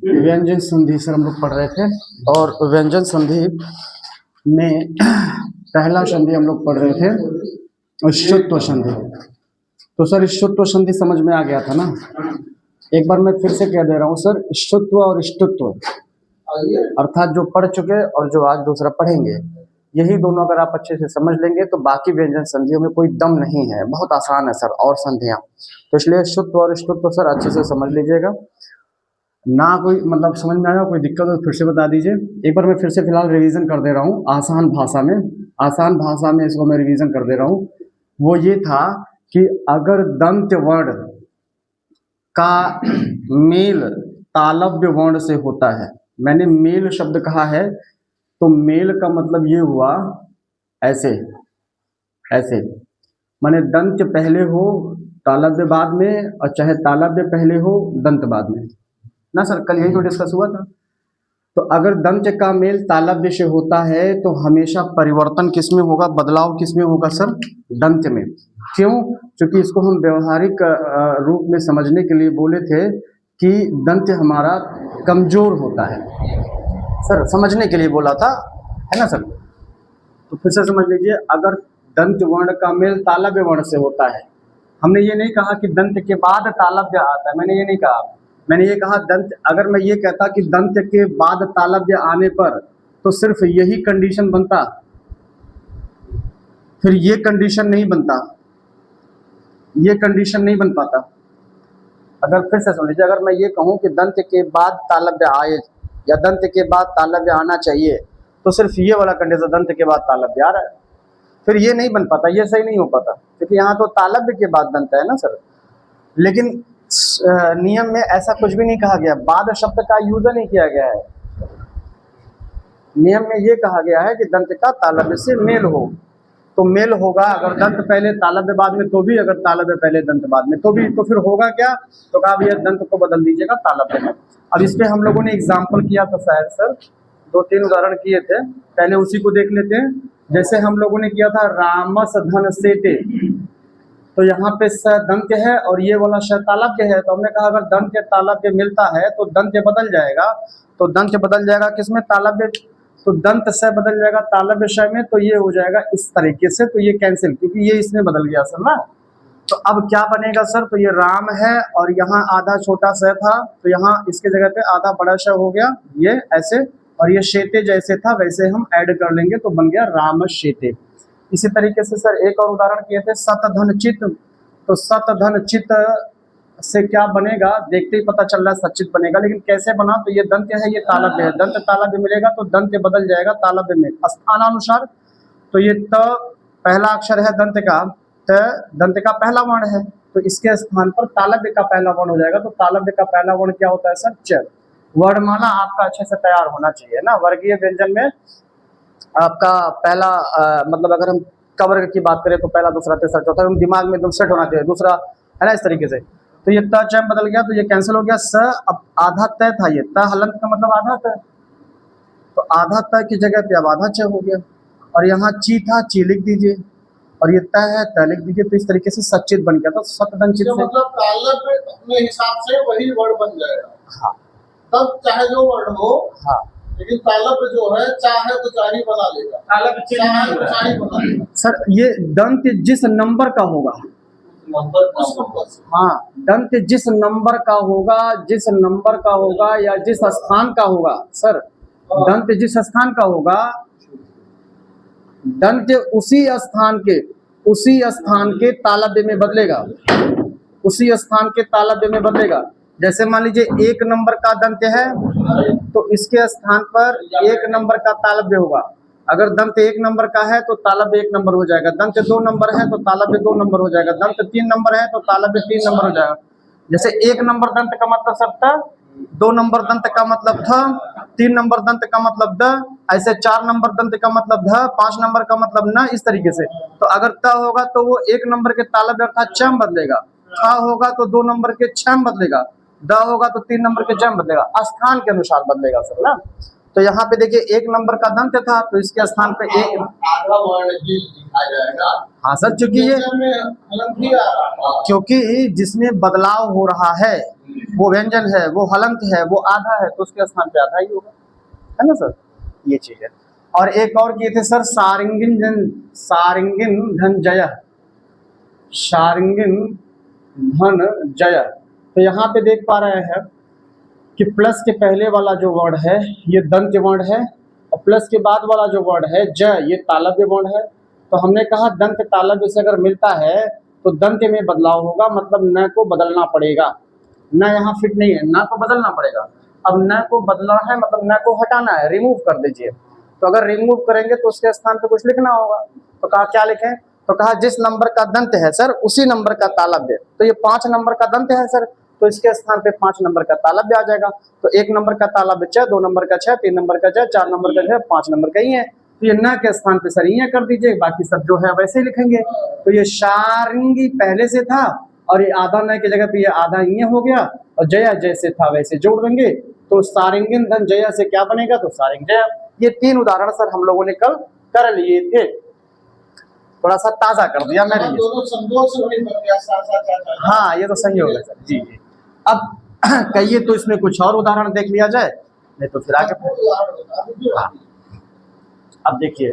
व्यंजन संधि सर हम लोग पढ़ रहे थे, और व्यंजन संधि में पहला संधि हम लोग पढ़ रहे थे ष्टुत्व संधि। तो सर ष्टुत्व संधि समझ में आ गया था ना? एक बार मैं फिर से कह दे रहा हूँ सर, ष्टुत्व और ष्टुत्व अर्थात जो पढ़ चुके और जो आज दूसरा पढ़ेंगे, यही दोनों अगर आप अच्छे से समझ लेंगे तो बाकी व्यंजन संधियों में कोई दम नहीं है, बहुत आसान है सर और संधियां। तो इसलिए ष्टुत्व और ष्टुत्व सर अच्छे से समझ लीजिएगा ना, कोई मतलब समझ में आया कोई दिक्कत हो तो फिर से बता दीजिए। एक बार मैं फिर से फिलहाल रिवीजन कर दे रहा हूँ आसान भाषा में इसको मैं रिवीजन कर दे रहा हूँ। वो ये था कि अगर दंत वर्ण का मेल तालव्य वर्ण से होता है, मैंने मेल शब्द कहा है तो मेल का मतलब ये हुआ ऐसे ऐसे, माने दंत पहले हो तालव्य बाद में, और चाहे तालव्य पहले हो दंत बाद में ना सर, कल यही तो डिस्कस हुआ था। तो अगर दंत का मेल तालव्य से होता है तो हमेशा परिवर्तन किसमें होगा, बदलाव किसमें होगा सर, दंत में। क्यों? क्योंकि इसको हम व्यवहारिक रूप में समझने के लिए बोले थे कि दंत हमारा कमजोर होता है सर, समझने के लिए बोला था, है ना सर? तो फिर से समझ लीजिए, अगर दंत वर्ण का मेल तालव्य वर्ण से होता है, हमने ये नहीं कहा कि दंत के बाद तालव्य आता है, मैंने ये नहीं कहा, मैंने ये कहा दंत, अगर मैं ये कहता कि दंत के बाद तालव्य आने पर तो सिर्फ यही कंडीशन बनता, फिर ये कंडीशन नहीं बनता, ये कंडीशन नहीं बन पाता। अगर फिर से सुन लीजिए, अगर मैं ये कहूँ कि दंत के बाद तालव्य आए या दंत के बाद तालव्य आना चाहिए, तो सिर्फ ये वाला कंडीशन दंत के बाद तालव्य आ रहा है, फिर ये नहीं बन पाता, ये सही नहीं हो पाता, क्योंकि यहाँ तो तालव्य के बाद दंत है ना सर। लेकिन नियम में ऐसा कुछ भी नहीं कहा गया, बाद शब्द का यूज नहीं किया गया है। नियम में ये कहा गया है कि दंत का तालव्य से मेल हो, तो मेल होगा अगर दंत पहले तालव्य बाद में तो भी, अगर तालव्य पहले दंत बाद में तो भी, तो फिर होगा क्या, तो कहा भैया दंत को बदल दीजिएगा तालव्य में। अब इस पे हम लोगों ने एग्जाम्पल किया था शायद सर, 2-3 उदाहरण किए थे, पहले उसी को देख लेते हैं। जैसे हम लोगों ने किया था रामस धन सेते, तो यहाँ पे स दंत है और ये वाला श तालव्य है, तो हमने कहा अगर दंत तालव्य मिलता है तो दंत बदल जाएगा, तो दंत बदल जाएगा किसमें, तालव्य, तो दंत से बदल जाएगा तालव्य श में, तो ये हो जाएगा इस तरीके से, तो ये कैंसिल, क्योंकि ये इसमें बदल गया सर ना। तो अब क्या बनेगा सर, तो ये राम है और यहाँ आधा छोटा स था, तो यहाँ इसके जगह पे आधा बड़ा श हो गया, ये ऐसे, और ये शेते जैसे था वैसे हम ऐड कर लेंगे तो बन गया राम शेते। इसी तरीके से सर एक और उदाहरण किए थे सत धन चित, तो सत धन चित से क्या बनेगा, देखते ही पता चल रहा है सचित बनेगा, लेकिन कैसे बना, तो ये दंत है, ये तालव्य है, दंत तालव्य मिलेगा तो दंत बदल जाएगा तालव्य में स्थानानुसार। तो ये त पहला अक्षर है दंत का, त दंत का पहला वर्ण है, तो इसके स्थान पर तालव्य का पहला वर्ण हो जाएगा, तो तालव्य का पहला वर्ण क्या होता है सर, च। वर्णमाला आपका अच्छे से तैयार होना चाहिए ना। वर्गीय व्यंजन में आपका पहला मतलब अगर हम क वर्ग की बात करें तो पहला दूसरा तीसरा चौथा हम दिमाग में एकदम सेट होना चाहिए, दूसरा है ना, इस तरीके से। तो ये त च बदल गया तो ये कैंसिल हो गया, स अब आधा तय था, ये त हलंत का मतलब आधा तय, तो आधा तय की जगह पे अब आधा च हो गया, और यहाँ ची था, ची लिख दीजिए, और ये तय है, तय लिख दीजिए, तो इस तरीके से सचित बन गया। तो सतदन चित से मतलब तालव्य अपने हिसाब से वही वर्ण बन जाएगा, हाँ, तब चाहे जो वर्ण हो, हाँ, लेकिन तालव्य जो है चाहे तो चाही बना लेगा, तालव्य चाहे तो चाही बना लेगा सर। ये दंत जिस नंबर का होगा, नंबर उस नंबर से, हाँ, दंत जिस नंबर का होगा, जिस नंबर का होगा या जिस स्थान का होगा सर, दंत जिस स्थान का होगा, दंत उसी स्थान के तालव्य में बदलेगा, उसी स्थान के तालव्य में बदलेगा। जैसे मान लीजिए 1 नंबर का दंत है तो इसके स्थान पर 1 नंबर का तालव्य होगा। अगर दंत 1 नंबर का है तो तालव्य 1 नंबर हो जाएगा, दंत 2 नंबर है तो तालव्य 2 नंबर हो जाएगा, दंत 3 नंबर है तो तालव्य 3 नंबर हो जाएगा। जैसे 1 नंबर दंत का मतलब सर था, 2 नंबर दंत का मतलब था, 3 नंबर दंत का मतलब द, ऐसे 4 नंबर दंत का मतलब ध, 5 नंबर का मतलब न, इस तरीके से। तो अगर त होगा तो वो 1 नंबर के तालव्य अर्थात च बदलेगा, थ होगा तो 2 नंबर के छ बदलेगा, द होगा तो 3 नंबर के जम बदलेगा, स्थान के अनुसार बदलेगा सर ना। तो यहाँ पे देखिए 1 नंबर का दंत था तो इसके स्थान पे 1 आधा वर्ण ही लिखा जाएगा। हाँ सर, क्योंकि ये व्यंजन में हलंत ही आ रहा है, क्योंकि जिसमें बदलाव हो रहा है वो व्यंजन है, वो हलंत है, वो आधा है, तो उसके स्थान पे आधा ही होगा, है ना सर। ये चीज है। और एक और किए थे सर, सारिंगिन धन जय, सारिंगिन धन जय। तो यहाँ पे देख पा रहे हैं कि प्लस के पहले वाला जो वर्ड है ये दंत्य वर्ण है, और प्लस के बाद वाला जो वर्ड है जय, ये तालव्य वर्ण है। तो हमने कहा दंत तालव्य से अगर मिलता है तो दंत्य में बदलाव होगा, मतलब न को बदलना पड़ेगा। न यहाँ फिट नहीं है, न को बदलना पड़ेगा। अब न को बदलना है मतलब न को हटाना है, रिमूव कर दीजिए। तो अगर रिमूव करेंगे तो उसके स्थान पे कुछ लिखना होगा। तो कहा क्या लिखें, तो कहा जिस नंबर का दंत है सर उसी नंबर का तालव्य। तो ये 5 नंबर का दंत है सर, तो इसके स्थान पे 5 नंबर का तालव्य आ जाएगा। तो 1 नंबर का तालव्य 6, 2 नंबर का 6, 3 नंबर का 6, 4 नंबर का 6, 5 नंबर का ही है। तो ये न के स्थान पे सर ये कर दीजिए, बाकी सब जो है वैसे ही लिखेंगे। तो ये शारिंगी पहले से था, और ये आधा न की जगह पे ये आधा ये हो गया, और जया जैसे था वैसे जोड़ देंगे। तो सारिंगिन धन जया से क्या बनेगा, तो सारिंग जया। ये 3 उदाहरण सर हम लोगों ने कल कर लिए थे, थोड़ा सा ताजा कर दिया मैंने। दोनों संयोग से वही बन गया, साथ। हाँ ये तो सही होगा सर। जी जी। अब कहिए तो इसमें कुछ और उदाहरण देख लिया जाए, नहीं तो फिर आगे। हाँ अब देखिए,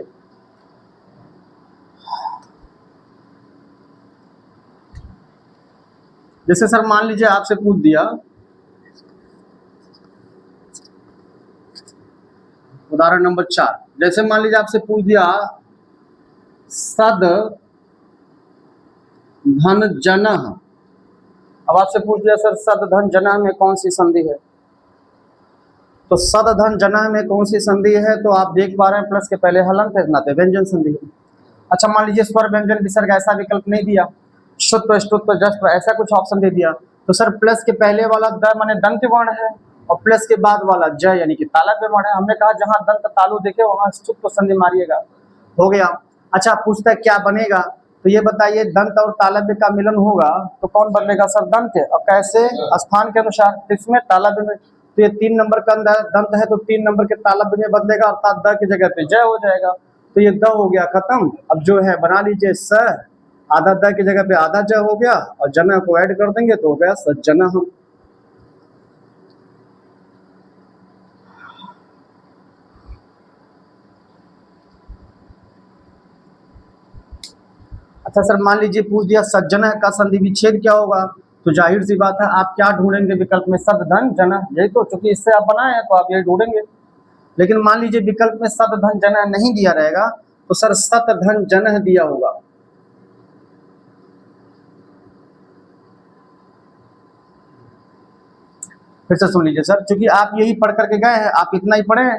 जैसे सर मान लीजिए आपसे पूछ दिया उदाहरण नंबर 4, जैसे मान लीजिए आपसे पूछ दिया सद धन जनः। अब आपसे पूछ दिया सर सद धन जनः में कौन सी संधि है, तो सद धन जनः में कौन सी संधि है, तो आप देख पा रहे हैं प्लस के पहले हलंत है, नाते व्यंजन संधि है। अच्छा मान लीजिए स्वर व्यंजन विसर्ग ऐसा विकल्प नहीं दिया, शुत्व ष्टुत्व जस्व ऐसा कुछ ऑप्शन दे दिया, तो सर प्लस के पहले वाला द माने दंत वर्ण है, और प्लस के बाद वाला ज यानी कि तालव्य वर्ण है। हमने कहा जहां दंत तालु देखे वहां ष्टुत्व संधि मारिएगा, हो गया। अच्छा पूछता है क्या बनेगा, तो ये बताइए दंत और तालव्य का मिलन होगा तो कौन बदलेगा सर, दंत। और कैसे, स्थान के अनुसार, इसमें तालव्य में। तो ये 3 नंबर का दंत है तो 3 नंबर के तालव्य में बदलेगा, अर्थात द की जगह पे जय हो जाएगा। तो ये द हो गया खत्म। अब जो है बना लीजिए स, आधा द की जगह पे आधा ज हो गया, और जना को ऐड कर देंगे तो हो गया सज्जनः। अच्छा सर मान लीजिए पूछ दिया सज्जनः का संधि विच्छेद क्या होगा, तो जाहिर सी बात है आप क्या ढूंढेंगे विकल्प में, सद धन जनः, यही तो, चूंकि इससे आप बनाए हैं तो आप यही ढूंढेंगे। लेकिन मान लीजिए विकल्प में सद धन जनः नहीं दिया रहेगा, तो सर सत धन जनः दिया होगा। फिर से सुन लीजिए सर, चूंकि आप यही पढ़ करके गए हैं, आप इतना ही पढ़े हैं,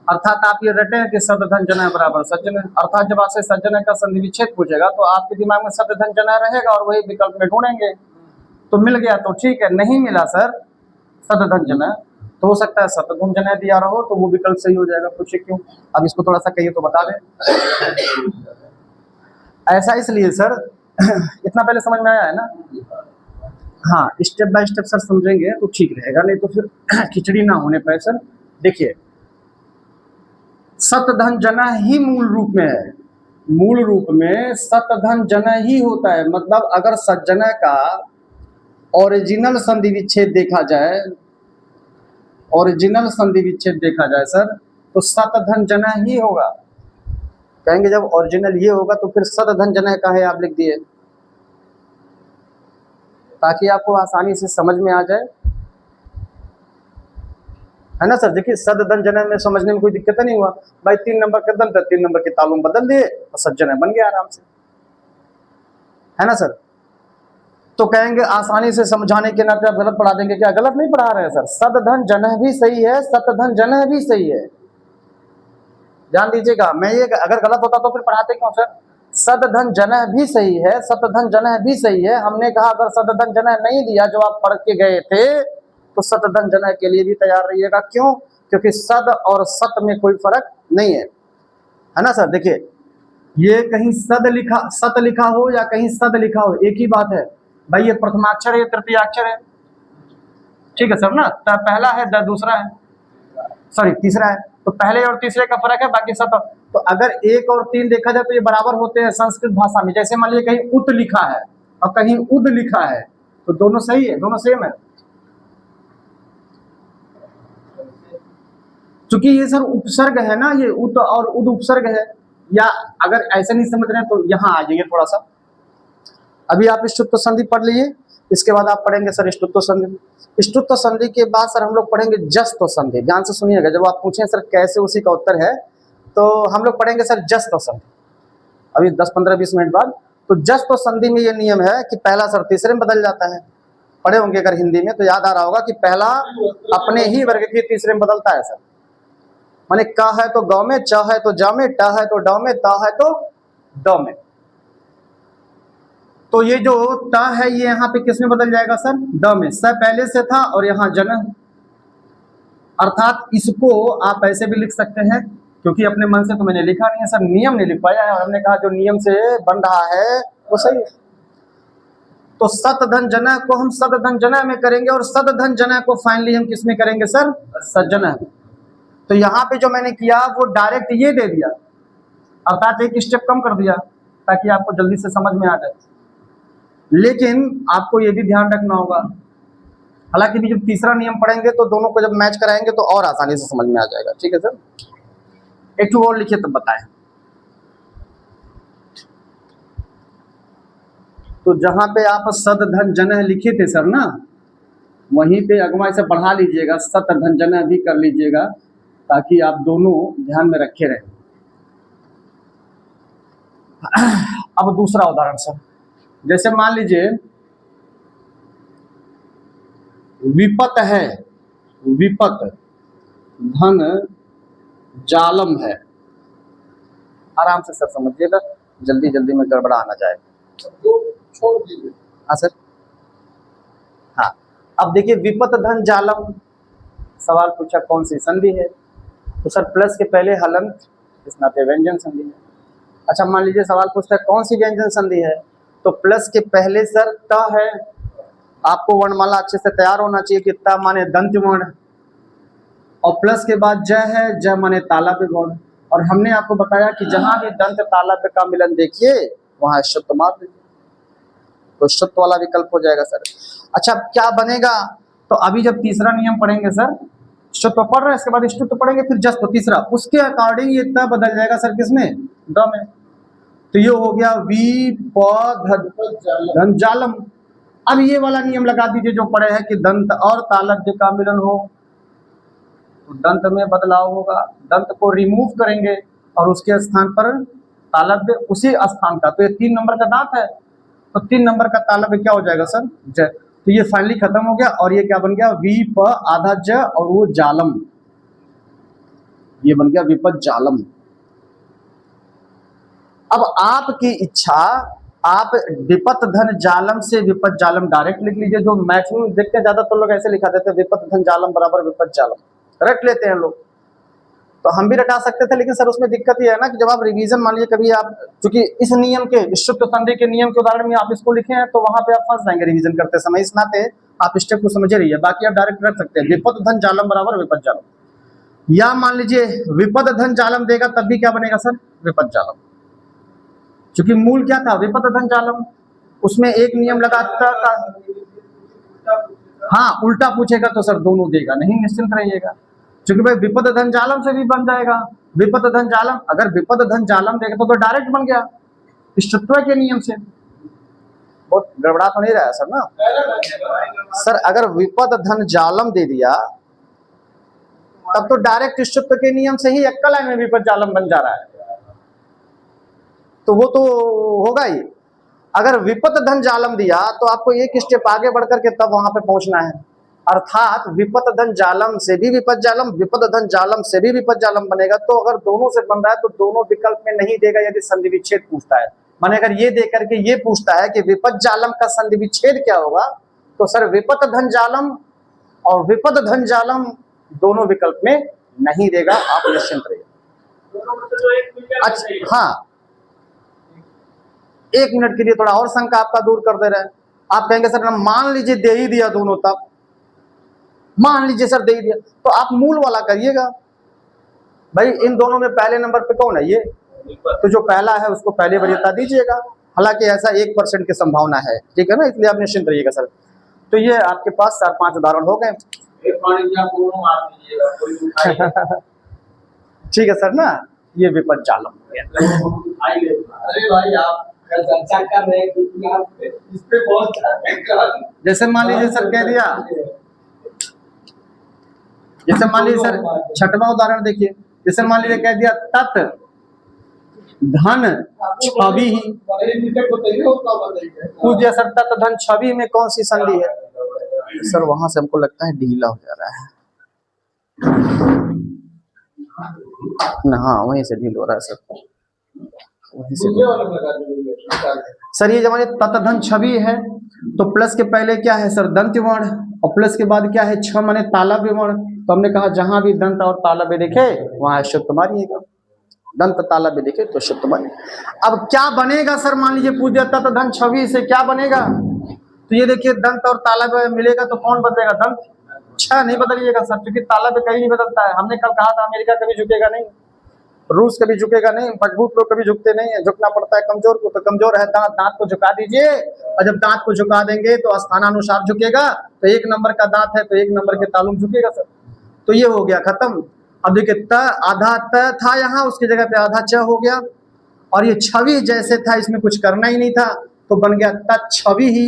अर्थात आप ये रटे हैं कि सद धन जनः बराबर सज्जन है, अर्थात जब आपसे सज्जन का संधि विच्छेद पूछेगा तो आपके दिमाग में सद धन जनः रहेगा और वही विकल्प में ढूंढेंगे। तो मिल गया तो ठीक है, नहीं मिला सर सद धन जनः, तो हो सकता है सत धन जनः दिया रहो तो वो विकल्प सही हो जाएगा। पूछे क्यों, अब इसको थोड़ा सा कहिए तो बता दें। ऐसा इसलिए सर इतना पहले समझ में आया है ना, हाँ स्टेप बाय स्टेप सर समझेंगे तो ठीक रहेगा, नहीं तो फिर खिचड़ी ना होने पाए सर। देखिए सत धन जनः ही मूल रूप में है, मूल रूप में सत धन जनः ही होता है। मतलब अगर सज्जनः का ओरिजिनल संधि विच्छेद देखा जाए, ओरिजिनल संधि विच्छेद देखा जाए सर, तो सत धन जनः ही होगा। कहेंगे जब ओरिजिनल ये होगा तो फिर सत धन जनः का है आप लिख दिए, ताकि आपको आसानी से समझ में आ जाए, है ना सर। देखिए सद धन जनः में समझने में कोई दिक्कत नहीं हुआ भाई, 3 नंबर का दंत 3 नंबर के तालु में बदल दिए और सज्जनः बन गया आराम से, है ना सर। तो कहेंगे आसानी से समझाने के नाते आप गलत पढ़ा देंगे, क्या गलत नहीं पढ़ा रहे हैं सर, सद धन जनः भी सही है, सत धन जनः भी सही है, ध्यान दीजिएगा। मैं ये अगर गलत होता तो फिर पढ़ाते क्यों सर। सद धन जनः भी सही है, सत धन जनः भी सही है। हमने कहा अगर सद धन जनः नहीं दिया जो आप पढ़ के गए थे तो सत धन जनः के लिए भी तैयार रहिएगा। क्यों, क्योंकि सद और सत में कोई फर्क नहीं है ना सर। देखिए ये कहीं सद लिखा सत लिखा हो या कहीं सद लिखा हो एक ही बात है भाई, ये प्रथमाक्षर है ये तृतीयाक्षर है, ठीक है सर ना। पहला है दूसरा है, सॉरी तीसरा है, तो पहले और तीसरे का फर्क है, बाकी सब। तो अगर 1 और 3 देखा जाए तो ये बराबर होते हैं संस्कृत भाषा में। जैसे मान लीजिए कहीं उत लिखा है और कहीं उद लिखा है, तो दोनों सही है, दोनों सेम है, क्योंकि ये सर उपसर्ग है ना, ये उत और उद उपसर्ग है। या अगर ऐसे नहीं समझ रहे हैं तो यहाँ आ जाइए थोड़ा सा। अभी आप इष्टुत्व संधि पढ़ लीजिए, इसके बाद आप पढ़ेंगे सर इष्टुत्व संधि। इष्टुत्व संधि के बाद सर हम लोग पढ़ेंगे जस्त्व संधि। ध्यान से सुनिएगा, जब आप पूछें सर कैसे, उसी का उत्तर है। तो हम लोग पढ़ेंगे सर जस्त्व संधि अभी 10-15-20 मिनट बाद। तो जस्त्व संधि में ये नियम है कि पहला सर तीसरे में बदल जाता है। पढ़े होंगे अगर हिंदी में तो याद आ रहा होगा कि पहला अपने ही वर्ग के तीसरे में बदलता है सर। माने क है तो ग में, च है तो ज में, ट है तो ड में, त है तो ड में। तो ये जो ट है ये यहाँ पे किस में बदल जाएगा सर? ड में। स पहले से था और यहाँ जन, अर्थात इसको आप ऐसे भी लिख सकते हैं, क्योंकि अपने मन से तो मैंने लिखा नहीं है सर, नियम नहीं लिख पाया है। हमने कहा जो नियम से बन रहा है वो सही है। तो सत धन जना को हम सद धन जना में करेंगे और सद धन जना को फाइनली हम किस में करेंगे सर? सज्जन। तो यहाँ पे जो मैंने किया वो डायरेक्ट ये दे दिया, अर्थात एक स्टेप कम कर दिया ताकि आपको जल्दी से समझ में आ जाए। लेकिन आपको ये भी ध्यान रखना होगा, हालांकि भी जब तीसरा नियम पढ़ेंगे तो दोनों को जब मैच कराएंगे तो और आसानी से समझ में आ जाएगा। ठीक है सर, एक टू और लिखिए तब बताएं। तो जहां पे आप सद धन जन लिखे थे सर ना, वहीं पे अगवा इसे बढ़ा लीजिएगा, सत धन जन भी कर लीजिएगा, ताकि आप दोनों ध्यान में रखे रहें। अब दूसरा उदाहरण सर, जैसे मान लीजिए विपत है, विपत धन जालम है। आराम से सर समझिएगा, जल्दी जल्दी में गड़बड़ा ना जाए। छोड़ दीजिए। हाँ सर, हाँ। अब देखिए विपत धन जालम, सवाल पूछा कौन सी संधि है, तो सर प्लस के पहले हलंत, इस नाते व्यंजन संधि है। अच्छा मान लीजिए सवाल पूछता है कौन सी व्यंजन संधि है, तो प्लस के पहले सर त है। आपको वर्णमाला अच्छे से तैयार होना चाहिए कि त माने दंत वर्ण, और प्लस के बाद ज है, ज माने तालव्य वर्ण। और हमने आपको बताया कि जहां भी दंत तालव्य का मिलन देखिए वहां शुद्ध माप देखिए, तो शुद्ध वाला विकल्प हो जाएगा सर। अच्छा क्या बनेगा, तो अभी जब तीसरा नियम पढ़ेंगे सर, शुद्ध पढ़ रहे हैं, इसके बाद इष्टुत्व पढ़ेंगे, फिर जस्ट तीसरा, उसके अकॉर्डिंग ये त बदल जाएगा सर किसमें? द में। तो ये हो गया धन जालम। अब ये वाला नियम लगा दीजिए जो पढ़े हैं कि दंत और तालव्य का मिलन हो तो दंत में बदलाव होगा, दंत को रिमूव करेंगे और उसके स्थान पर तालव्य उसी स्थान का, तो ये 3 नंबर का दांत है, तो 3 नंबर का तालव्य क्या हो जाएगा सर? ज। तो ये फाइनली खत्म हो गया और ये क्या बन गया? विप आधा ज और वो जालम, ये बन गया विपत जालम। अब आपकी इच्छा, आप विपत धन जालम से विपत जालम डायरेक्ट लिख लीजिए, जो मैक्सिमम देखते हैं ज्यादातर लोग ऐसे लिखा देते हैं विपत धन जालम बराबर विपत जालम, रट लेते हैं लोग। तो हम भी रटा सकते थे, लेकिन सर उसमें दिक्कत ये है ना कि जब आप रिवीजन मान लीजिए कभी आप, क्योंकि इस नियम के इष्टुत्व संधि के नियम के उदाहरण में आप इसको लिखे हैं तो वहां पे आप फंस जाएंगे रिवीजन करते समय, इस नाते आप स्टेप को समझ रही है। बाकी आप डायरेक्ट रख सकते हैं विपत धन जालम बराबर विपत जालम, या मान लीजिए विपत धन जालम देगा तब भी क्या बनेगा सर? विपत जालम, क्योंकि मूल क्या था? विपत धन जालम, उसमें एक नियम लगाता था। हाँ उल्टा पूछेगा तो सर दोनों देगा, नहीं निश्चिंत रहिएगा, क्योंकि भाई विपद धन जालम से भी बन जाएगा विपद धन जालम। अगर विपद धन जालम देगा तो डायरेक्ट बन गया इष्टुत्व के नियम से। बहुत गड़बड़ा तो नहीं रहा है सर ना? सर अगर विपद धन जालम दे दिया तब तो डायरेक्ट इष्टुत्व के नियम से ही एक लाइन में विपद जालम बन जा रहा है, तो वो तो होगा ही। अगर विपत धन जालम दिया तो आपको एक स्टेप आगे बढ़कर के तब वहां पे पहुंचना है, अर्थात विपत धन जालम से भी विपत जालम, विपत धन जालम से भी विपत जालम बनेगा। तो अगर दोनों से बन रहा है तो दोनों विकल्प में नहीं देगा यदि संधि विच्छेद पूछता है। माने अगर ये दे करके ये पूछता है कि विपत जालम का संधि विच्छेद क्या होगा, तो सर विपत धन जालम और विपत धन जालम दोनों विकल्प में नहीं देगा, आप निश्चिंत रहिए। अच्छा हाँ, 1 मिनट के लिए थोड़ा और शंका आपका दूर कर दे रहे हैं। आप कहेंगे सर ना मान लीजिए दे ही दिया दोनों, तब मान लीजिए सर दे ही दिया तो आप मूल वाला करिएगा। भाई इन दोनों में पहले नंबर पे कौन है? ये, तो जो पहला है उसको पहले वरीयता दीजिएगा, हालांकि ऐसा 1% की संभावना है, ठीक है ना, इसलिए आप निश्चिंत रहिएगा सर। तो ये आपके पास 4-5 उदाहरण हो गए। ठीक है सर ना, ये विपद जालम हो गया। अरे भाई आप चर्चा कर रहे हैं क्योंकि आप इस पे बहुत जैसे मान लीजिए सर कह दिया, जैसे मान लीजिए सर छठवां उदाहरण देखिए, जैसे मान लीजिए कह दिया तत् धन छवि ही, पूछ दिया सर तत् धन छवि में कौन सी संधि है? सर वहां से हमको लगता है ढीला हो जा रहा है ना, हाँ वहीं से ढील हो रहा है सर, वहीं से। सर ये जब तत् धन छवि है तो प्लस के पहले क्या है सर? दंत वर्ण, और प्लस के बाद क्या है? छ माने तालव्य वर्ण। तो हमने कहा जहां भी दंत और तालव्य देखे वहां शुद्ध मानिएगा, दंत तालव्य देखे तो शुद्ध मानिए। अब क्या बनेगा सर? मान लीजिए पूछ दिया तत् धन छवि से क्या बनेगा? तो ये देखिए दंत और तालव्य मिलेगा तो कौन बदलेगा? दंत। छ नहीं बदलिएगा सर, क्योंकि तालव्य कहीं नहीं बदलता है। हमने कल कहा था अमेरिका कभी झुकेगा नहीं, रूस कभी झुकेगा नहीं, मजबूत लोग कभी झुकते नहीं है, झुकना पड़ता है कमजोर को। तो कमजोर है दांत, दांत को झुका दीजिए, और जब दांत को झुका देंगे तो स्थानानुसार झुकेगा। तो एक नंबर का दांत है तो एक नंबर के तालु में झुकेगा सर। तो ये हो गया खत्म। अब देखिए त आधा त था यहाँ, उसकी जगह पे आधा च हो गया, और ये छवि जैसे था इसमें कुछ करना ही नहीं था तो बन गया तत्छवि ही।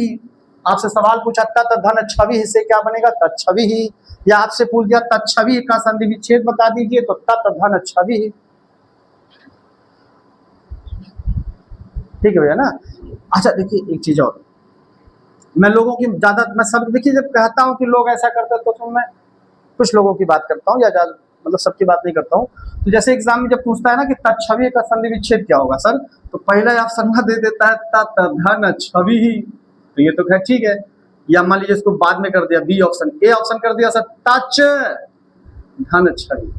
आपसे सवाल पूछा तत् धन छवि ही से क्या बनेगा? तत्छवि ही। या आपसे पूछ दिया तत्छवि का संधि विच्छेद बता दीजिए तो तत् धन छवि ही। ठीक है भैया ना। अच्छा देखिए एक चीज और, मैं लोगों की ज्यादा, मैं सब देखिए जब कहता हूँ कि लोग ऐसा करते हैं तो मैं कुछ लोगों की बात करता हूँ, या ज्यादा मतलब सबकी बात नहीं करता हूँ। तो जैसे एग्जाम में जब पूछता है ना कि तत्छवि का संधि विच्छेद क्या होगा सर, तो पहला ऑप्शन में दे देता है तत् धन छवि ही। तो ये तो खैर ठीक है। या मान लीजिए इसको बाद में कर दिया बी ऑप्शन, ए ऑप्शन कर दिया सर तच धन छवि।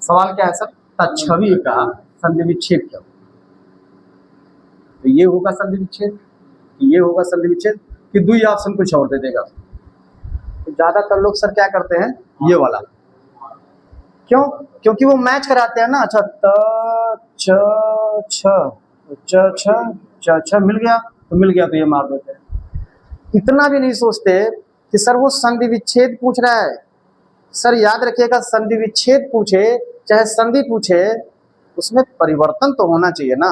सवाल क्या है सर? तत्छवि का संधि विच्छेद क्या होगा? तो ये होगा संधि विच्छेद, ये होगा संधि विच्छेद, कि दुई ऑप्शन कुछ और दे देगा। तो ज्यादातर लोग सर क्या करते हैं ये वाला, क्यों? क्योंकि वो मैच कराते हैं ना। अच्छा त छ मिल गया तो मिल गया, तो ये मार देते हैं। इतना भी नहीं सोचते कि सर वो संधि विच्छेद पूछ रहा है। सर याद रखिएगा, संधि विच्छेद पूछे चाहे संधि पूछे, उसमें परिवर्तन तो होना चाहिए ना,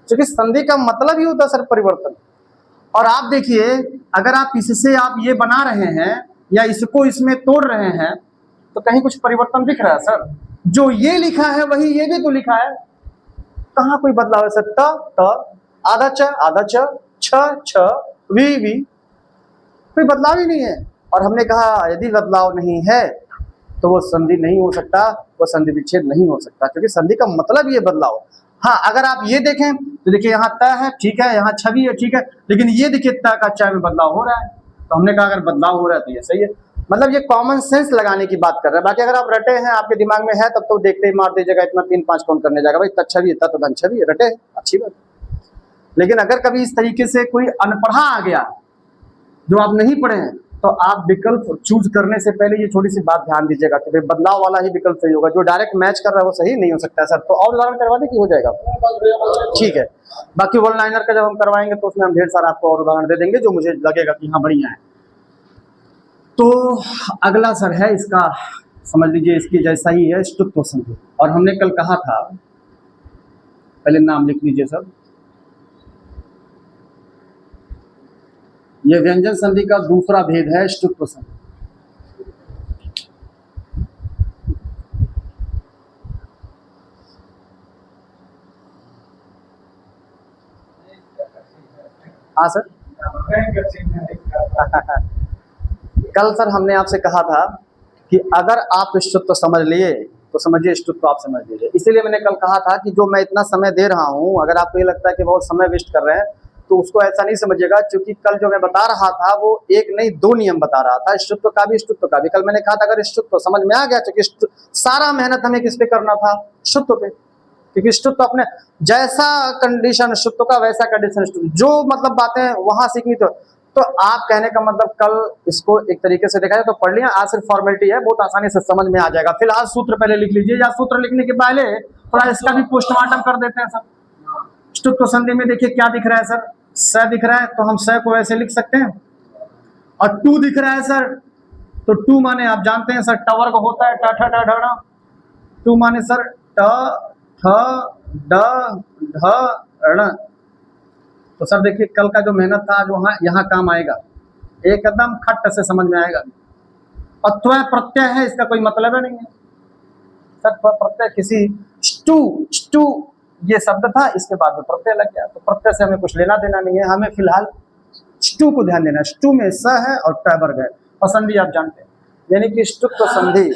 क्योंकि संधि का मतलब ही होता है सर परिवर्तन। और आप देखिए अगर आप इससे आप ये बना रहे हैं या इसको इसमें तोड़ रहे हैं तो कहीं कुछ परिवर्तन दिख रहा है सर? जो ये लिखा है वही ये भी तो लिखा है, कहाँ कोई बदलाव है सर? त आधा च छ वी, कोई बदलाव ही नहीं है। और हमने कहा यदि बदलाव नहीं है तो वो संधि नहीं हो सकता, वो संधि विच्छेद नहीं हो सकता, क्योंकि संधि का मतलब ये बदलाव। हाँ अगर आप ये देखें तो देखिए यहाँ त है ठीक है, यहाँ छवि है ठीक है, लेकिन ये देखिए त का च में बदलाव हो रहा है। तो हमने कहा अगर बदलाव हो रहा है तो ये सही है। मतलब ये कॉमन सेंस लगाने की बात कर रहे हैं। बाकी अगर आप रटे हैं, आपके दिमाग में है, तब तो देखते ही मार दीजिएगा, इतना 3-5 कौन करने जाएगा भाई? तत् छवि तत् धन छवि रटे, अच्छी बात। लेकिन अगर कभी इस तरीके से कोई अनपढ़ा आ गया जो आप नहीं पढ़े हैं, तो आप विकल्प चूज करने से पहले ये छोटी सी बात ध्यान दीजिएगा कि भाई बदलाव वाला ही विकल्प सही होगा। जो डायरेक्ट मैच कर रहा है वो सही नहीं हो सकता है सर। तो और उदाहरण करवा दे कि हो जाएगा? ठीक है। बाकी वन लाइनर का जब हम करवाएंगे तो उसमें हम ढेर सारा आपको और उदाहरण दे देंगे जो मुझे लगेगा कि हाँ बढ़िया है। तो अगला सर है इसका, समझ लीजिए इसकी जैसा ही है, ष्टुत्व संधि। और हमने कल कहा था, पहले नाम लिख लीजिए सर, यह व्यंजन संधि का दूसरा भेद है ष्टुत्व संधि। हाँ सर कल सर हमने आपसे कहा था कि अगर आप ष्टुत्व समझ लिए तो समझिए ष्टुत्व आप समझ लीजिए। इसीलिए मैंने कल कहा था कि जो मैं इतना समय दे रहा हूं, अगर आपको ये लगता है कि बहुत समय वेस्ट कर रहे हैं तो उसको ऐसा नहीं समझिएगा, क्योंकि कल जो मैं बता रहा था वो एक नहीं 2 नियम बता रहा था, ष्टुत्व का भी ष्टुत्व का भी। कल मैंने कहा था अगर ष्टुत्व समझ में आ गया, क्योंकि सारा मेहनत हमें किस पे करना था? ष्टुत्व पे। क्योंकि ष्टुत्व अपने जैसा कंडीशन ष्टुत्व का वैसा कंडीशन ष्टुत्व, जो मतलब बातें वहां सीखनी। तो आप कहने का मतलब कल इसको एक तरीके से देखा जाए तो पढ़ लिया, आज सिर्फ फॉर्मेलिटी है, बहुत आसानी से समझ में आ जाएगा। फिलहाल सूत्र पहले लिख लीजिए, या सूत्र लिखने के पहले थोड़ा इसका भी पोस्टमार्टम कर देते हैं सर। ष्टुत्व संधि में देखिए क्या दिख रहा है सर? स दिख रहा है तो हम स को ऐसे लिख सकते हैं, और टू दिख रहा है सर तो टू माने आप जानते हैं सर टवर्ग होता है ट ठ ड ढ ण। टू माने सर ट ठ ड ढ ण। तो सर देखिए कल का जो मेहनत था आज वहां यहाँ काम आएगा, एकदम खट्ट से समझ में आएगा। और त्व प्रत्यय है, इसका कोई मतलब नहीं है सर। त्व प्रत्यय किसी स्टू स्टू ये शब्द था, इसके बाद में प्रत्यय लग गया, तो प्रत्यय से हमें कुछ लेना देना नहीं है। हमें फिलहाल स्टू को ध्यान देना है। स्टू में स है और ट वर्ग है और संधि आप जानते हैं, यानी कि ष्टुत्व संधि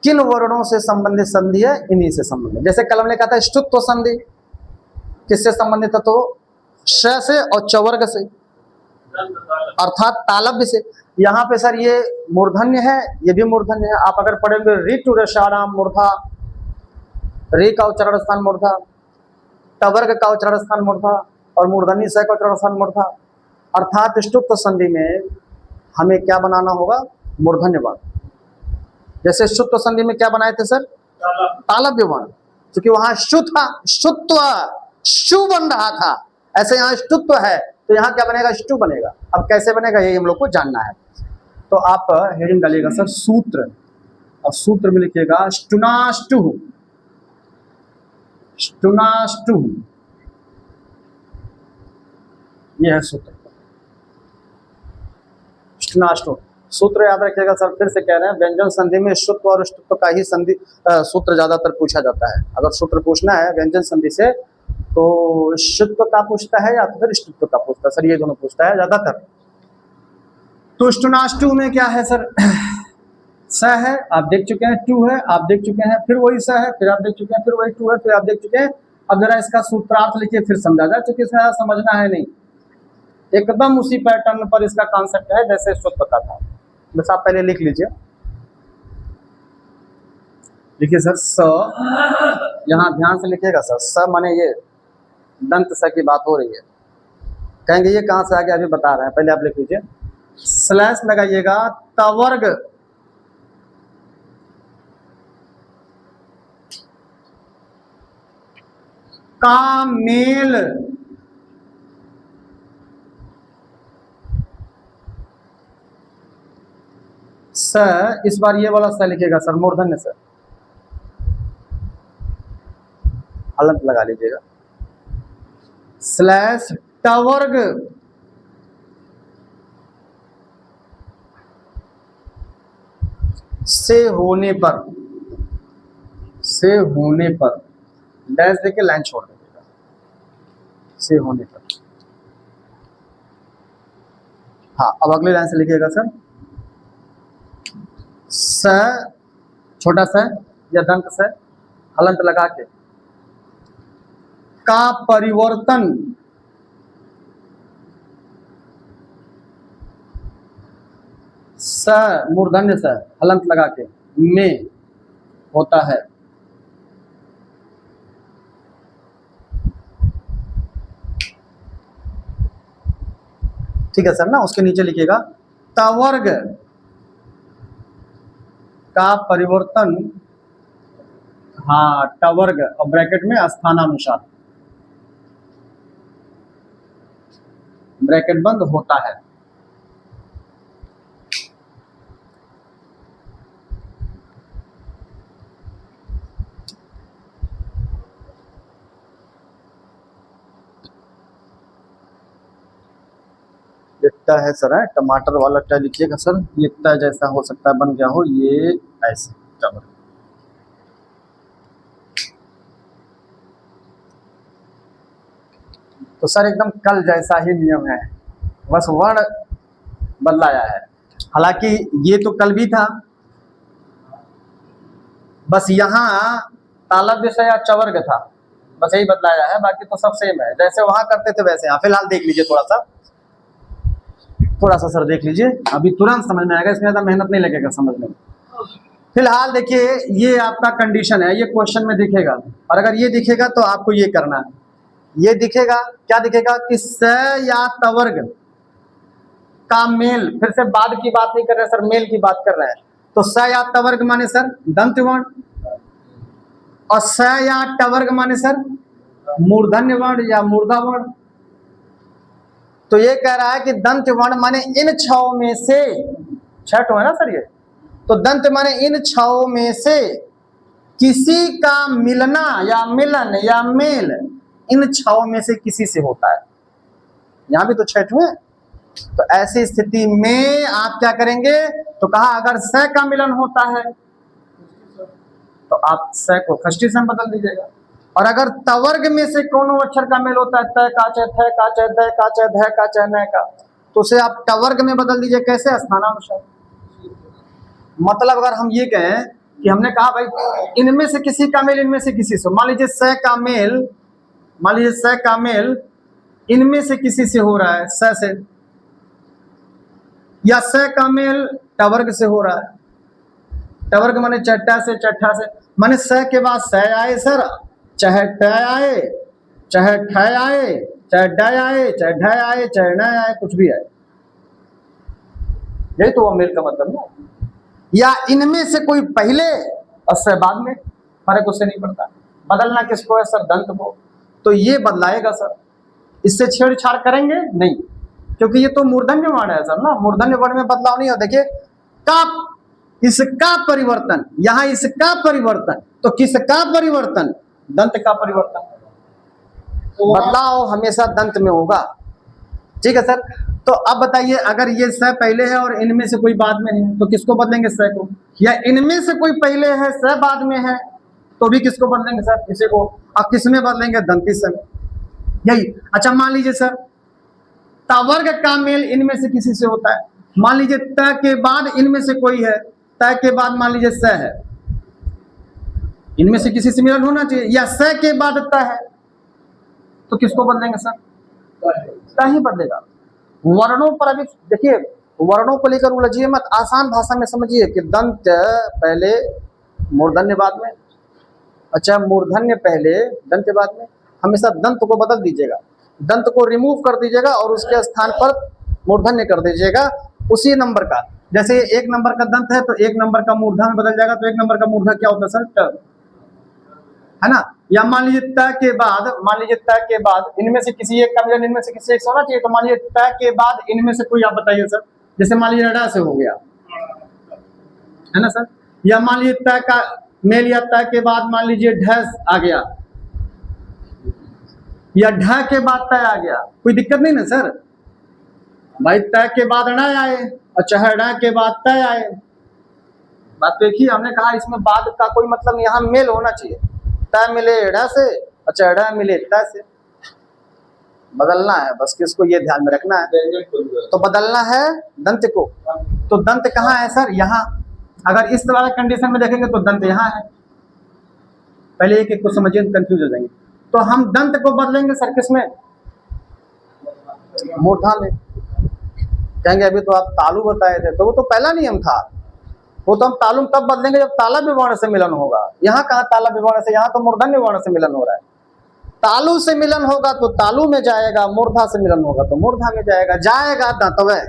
किन वर्णों से संबंधित संधि है, इन्हीं से संबंधित। जैसे कलम ने कहा था ष्टुत्व संधि किससे संबंधित है, तो श से और चवर्ग से, अर्थात तालव्य से। यहाँ पे सर ये मूर्धन्य है, ये भी मूर्धन्य है। आप अगर पढ़ेंगे ऋतु रसाराम मूर्धा, रे का उच्चारण स्थान मूर्धा, टवर्ग का उच्चारण स्थान मूर्धा और मूर्धन्य स का उच्चारण स्थान मूर्धा। अर्थात ष्टुत्व संधि में हमें क्या बनाना होगा, मूर्धन्य वर्ण। जैसे शुत्व संधि में क्या बनाए थे सर, तालव्य वर्ण, क्योंकि वहां शु था, शुत्व शु बन रहा था। ऐसे यहाँ ष्टुत्व है तो यहाँ क्या बनेगा, ष्टु बनेगा। अब कैसे बनेगा ये हम लोग को जानना है। तो आप हेडिंग डालिएगा सर सूत्र, और सूत्र में लिखिएगा स्टुनाष्टु, स्टुनाष्टु, ये है सूत्र। स्टुनाष्टु सूत्र याद रखिएगा सर, फिर से कह रहे हैं व्यंजन संधि में शुत्व और ष्टुत्व का ही संधि सूत्र ज्यादातर पूछा जाता है। अगर सूत्र पूछना है व्यंजन संधि से तो शुत्व का पूछता है या तो फिर ष्टुत्व का पूछता है सर, ये दोनों पूछता है ज्यादातर। तो स्टुनाष्टु में क्या है सर, स है आप देख चुके हैं, टू है आप देख चुके हैं, फिर वही स है, फिर आप देख चुके हैं, फिर वही टू है, फिर आप देख चुके हैं। अब जरा इसका सूत्रार्थ लिखिए फिर समझा जाए, क्योंकि इसमें समझना है नहीं, एकदम उसी पैटर्न पर इसका कॉन्सेप्ट है जैसे शुत्व का था। बस आप पहले लिख लीजिए, लिखिए सर स, यहाँ ध्यान से लिखिएगा सर, स माने ये दंत स की बात हो रही है। कहेंगे ये कहाँ से आ गया, अभी बता रहे हैं, पहले आप लिख लीजिए। स्लैश लगाइएगा, तवर्ग का मेल स, इस बार ये वाला स लिखिएगा सर, मूर्धन्य स, हलंत लगा लीजिएगा। स्लैश टवर्ग से होने पर, से होने पर डैश देके लाइन छोड़ दीजिएगा, से होने पर। हाँ अब अगली लाइन से लिखिएगा सर, स छोटा सा या दंत से हलंत लगा के का परिवर्तन स मूर्धन्य स हलंत लगा के में होता है। ठीक है सर ना, उसके नीचे लिखिएगा तवर्ग का परिवर्तन, हाँ टवर्ग और ब्रैकेट में स्थानानुसार, ब्रैकेट बंद होता है। ये ट है सर, है टमाटर वाला ट लिखिएगा सर, ये ट जैसा हो सकता है बन गया हो, ये ऐसे टवर। तो सर एकदम कल जैसा ही नियम है, बस वर्ण बदलाया है। हालांकि ये तो कल भी था, बस यहाँ तालव्य से या चवर्ग था, बस यही बदलाया है, बाकी तो सब सेम है, जैसे वहां करते थे वैसे यहाँ। फिलहाल देख लीजिए थोड़ा सा सर देख लीजिए, अभी तुरंत समझ में आएगा, इसमें ज्यादा मेहनत नहीं लगेगा समझने में। फिलहाल देखिए ये आपका कंडीशन है, ये क्वेश्चन में दिखेगा, और अगर ये दिखेगा तो आपको ये करना है। ये दिखेगा, क्या दिखेगा कि स या तवर्ग का मेल, फिर से बाद की बात नहीं कर रहे सर, मेल की बात कर रहे हैं। तो स या तवर्ग माने सर दंत वर्ण, और स या टवर्ग माने सर मूर्धन्य वर्ण या मूर्धा वर्ण। तो ये कह रहा है कि दंत वर्ण माने इन 6 में से छठ है ना सर ये। तो दंत माने इन छओं में से किसी का मिलना या मिलन या मेल इन छओं में से किसी से होता है। यहां भी तो छठ हुए। तो ऐसी स्थिति में आप क्या करेंगे, तो कहा अगर स का मिलन होता है तो आप स को खष्टी से बदल दीजिएगा। और अगर तवर्ग में से कोनो अक्षर का मेल होता है, त का च थ का च द का च ध का च न का, तो उसे आप टवर्ग में बदल दीजिए। कैसे? स्थानानुसार। मतलब अगर हम ये कहें कि हमने कहा भाई इनमें से किसी का मेल इनमें से किसी से, मान लीजिए स का मेल, मान लीजिए स का मेल इनमें से किसी से हो रहा है, स से, या स का मेल टवर्ग से हो रहा है। टवर्ग माने चट्टा से, चट्ठा से, माने स के बाद स आए सर, चाहे ट आए, चाहे ठ आए, चाहे ड आए, चाहे ढ आए, चाहे न आए, कुछ भी आए, यही तो मेल का मतलब ना। या इनमें से कोई पहले और स बाद में, फर्क उससे नहीं पड़ता। बदलना किसको है सर? दंत को। तो ये बदलाएगा सर, इससे छेड़छाड़ करेंगे नहीं, क्योंकि ये तो मूर्धन्य वर्ण है सर ना। मूर्धन्य वर्ण में बदलाव नहीं हो। देखिए का, इसका परिवर्तन, यहां इसका परिवर्तन, तो किसका परिवर्तन? दंत का परिवर्तन। बदलाव हमेशा दंत में होगा। ठीक है सर। तो अब बताइए अगर ये स पहले है और इनमें से कोई बाद में है तो किसको बदलेंगे? स को। या इनमें से कोई पहले है स बाद में है तो भी किसको बदलेंगे सर? इसे को। अब किसमें बदलेंगे? दंती से। यही। अच्छा मान लीजिए सर तवर्ग का मेल इनमें से किसी से होता है। मान लीजिए त के बाद इनमें से कोई है, त के बाद मान लीजिए स है, इनमें से किसी से मिलन होना चाहिए। या स के बाद त है तो किसको बदलेंगे सर? त ही बदलेगा। वर्णों पर अभी देखिए, वर्णों को लेकर उलझिए मत, आसान भाषा में समझिए कि दंत पहले मूर्धन्य बाद में, अच्छा मूर्धन्य पहले दंत बाद में, हमेशा दंत को बदल दीजिएगा, दंत को रिमूव कर दीजिएगा और उसके स्थान पर मूर्धन्य कर दीजिएगा उसी नंबर का। जैसे एक नंबर का दंत है तो एक नंबर का मूर्धा में बदल जाएगा, तो एक नंबर का मूर्धा क्या होता है सर? ट, है ना। या मान लीजिए त के बाद, मान लीजिए त के बाद इनमें से किसी एक का मिलन इनमें से किसी एक से होना चाहिए, तो मान लीजिए त के बाद इनमें से कोई आप बताइए सर। जैसे मान लीजिए ड से हो गया, है ना सर। या मान लीजिए त का मेल या त के बाद मान लीजिए ढ आ गया, या ढ के बाद त आ गया, कोई दिक्कत नहीं ना सर। भाई त के बाद ण आए और चाहे ण के बाद त आए, बात तो एक ही। हमने कहा इसमें बाद का कोई मतलब नहीं, यहाँ मेल होना चाहिए। त मिले ड़ से, अच्छा ड़ मिले त से, बदलना है बस, किसको ये ध्यान में रखना है। तो बदलना है दंत को। तो दंत कहाँ है सर? यहाँ। अगर इस तरह कंडीशन में देखेंगे तो दंत यहाँ है। पहले एक एक को समझिए, कंफ्यूज हो जाएंगे। तो हम दंत को बदलेंगे सर किसमें? मूर्धा में। कहेंगे अभी तो आप तालु बताए थे, तो वो तो पहला नियम था, वो तो हम तालु तब बदलेंगे जब ताला विवर्ण से मिलन होगा। यहाँ कहाँ ताला विवर्ण से? यहाँ तो मूर्धन्य वर्ण से मिलन हो रहा है। तालु से मिलन होगा तो तालु में जाएगा, मूर्धा से मिलन होगा तो मूर्धा में जाएगा, जाएगा दंतवय।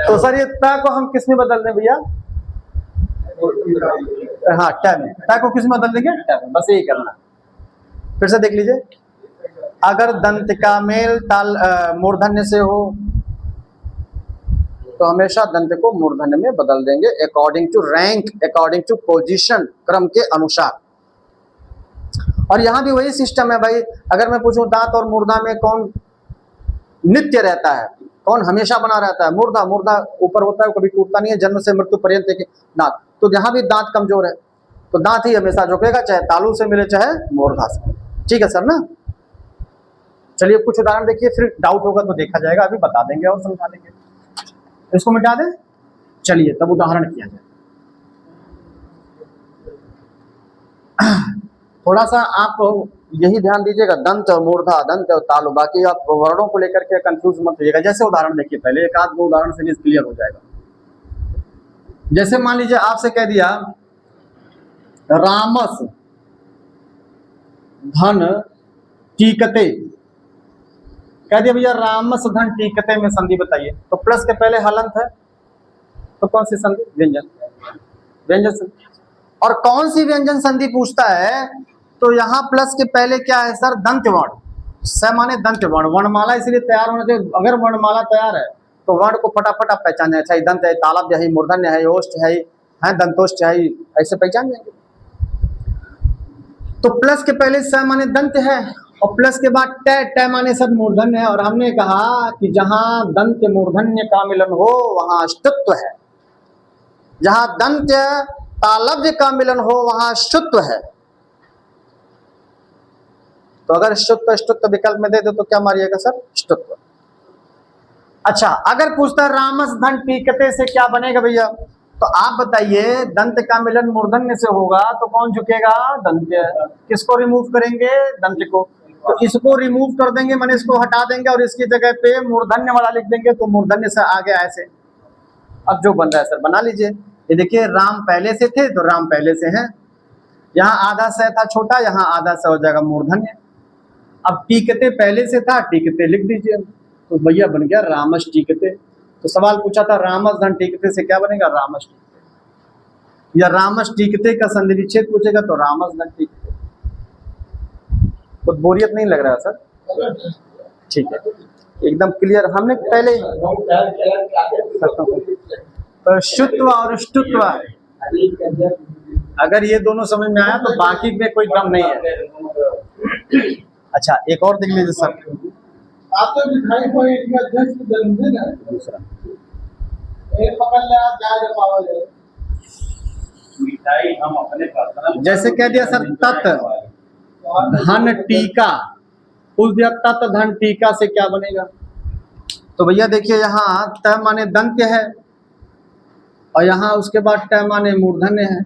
तो सर ये त को हम किस में बदल दें भैया? हाँ ट में। त को किस में बदल देंगे? ट में। बस यही करना। फिर से देख लीजिए, अगर दंत का मेल ताल मूर्धन्य से हो तो हमेशा दंत को मूर्धन्य में बदल देंगे, according to rank, according to position, क्रम के अनुसार। और यहाँ भी वही सिस्टम है भाई। अगर मैं पूछूं दांत और मूर्धा में कौन नित्य रहता है, कौन हमेशा बना रहता है? मूर्धा। मूर्धा ऊपर होता है, कभी टूटता नहीं है, जन्म से मृत्यु पर्यंत के दांत। तो यहाँ भी दांत कमजोर है तो दांत ही हमेशा झुकेगा, चाहे तालु से मिले चाहे मूर्धा से। ठीक है सर ना। चलिए कुछ उदाहरण देखिए, फिर डाउट होगा तो देखा जाएगा, अभी बता देंगे और समझा देंगे। इसको मिटा दें, चलिए तब उदाहरण किया जाए। थोड़ा सा आप यही ध्यान दीजिएगा, दंत और मूर्धा, दंत और तालु, बाकी आप वर्णों को लेकर के कंफ्यूज मत होइएगा। जैसे उदाहरण देखिए, पहले एक आध दो उदाहरण से भी क्लियर हो जाएगा। जैसे मान लीजिए आपसे कह दिया रामस धन टीकते, कह दिया भैया रामस धन टीकते में संधि बताइए। तो प्लस के पहले हलंत है तो कौन सी संधि? व्यंजन। व्यंजन संधि। और कौन सी व्यंजन संधि पूछता है तो यहाँ प्लस के पहले क्या है सर, दंत वर्ण। स माने दंत वर्ण, वर्णमाला इसलिए तैयार होना चाहिए। अगर वर्णमाला तैयार है तो वर्ण को फटाफट आप पहचान जाए, चाहे दंत है, तालब्ध है, मूर्धन्य है, ओष्ठ है, दंतोष्ठ है, ऐसे पहचान जाएंगे। तो प्लस के पहले स माने दंत है और प्लस के बाद ट, ट माने सब मूर्धन्य है। और हमने कहा कि जहां दंत मूर्धन्य का मिलन हो वहां अष्टत्व है, जहां दंत तालव्य का मिलन हो वहां शुत्व है। तो अगर शुत्व अष्टुत्व विकल्प में दे दो तो क्या मारिएगा सर, शुत्व। अच्छा, अगर पूछता है रामस धन टीकते से क्या बनेगा भैया, तो आप बताइए दंत का मिलन मूर्धन्य से होगा तो कौन झुकेगा, दंत। किसको रिमूव करेंगे, दंत को। तो इसको रिमूव कर देंगे, मैंने इसको हटा देंगे और इसकी जगह पे मूर्धन्य वाला लिख देंगे, तो मूर्धन्य से आ गया ऐसे। अब जो बन रहा है सर बना लीजिए। ये देखिए राम पहले से थे तो राम पहले से हैं, यहाँ आधा स था छोटा, यहाँ आधा स हो जाएगा मूर्धन्य। अब टीकते पहले से था, टीकते लिख दीजिए, तो भैया बन गया रामस टीकते। तो सवाल पूछा था रामस धन टीकते से क्या बनेगा, रामस टीकते। या रामस टीकते का संधि विच्छेद पूछेगा तो रामस धन टीकते। कुछ बोरियत नहीं लग रहा है सर, ठीक है, एकदम क्लियर। हमने पहले तो शुत्व और शुत्व, अगर ये दोनों समझ में आया तो बाकी में कोई दम नहीं है। अच्छा, एक और देख लीजिए सर, आपको मिठाई को इंडिया अध्यक्ष की जन्मदिन है, दूसरा एक पकड़ ले आप जा पाओगे मिठाई हम अपने पर्सनल। जैसे कह दिया सर तत् धन टीका, पूछ दिया तत् धन टीका से क्या बनेगा। तो भैया देखिए यहाँ त माने दंत है और यहाँ उसके बाद ट माने मूर्धन्य है।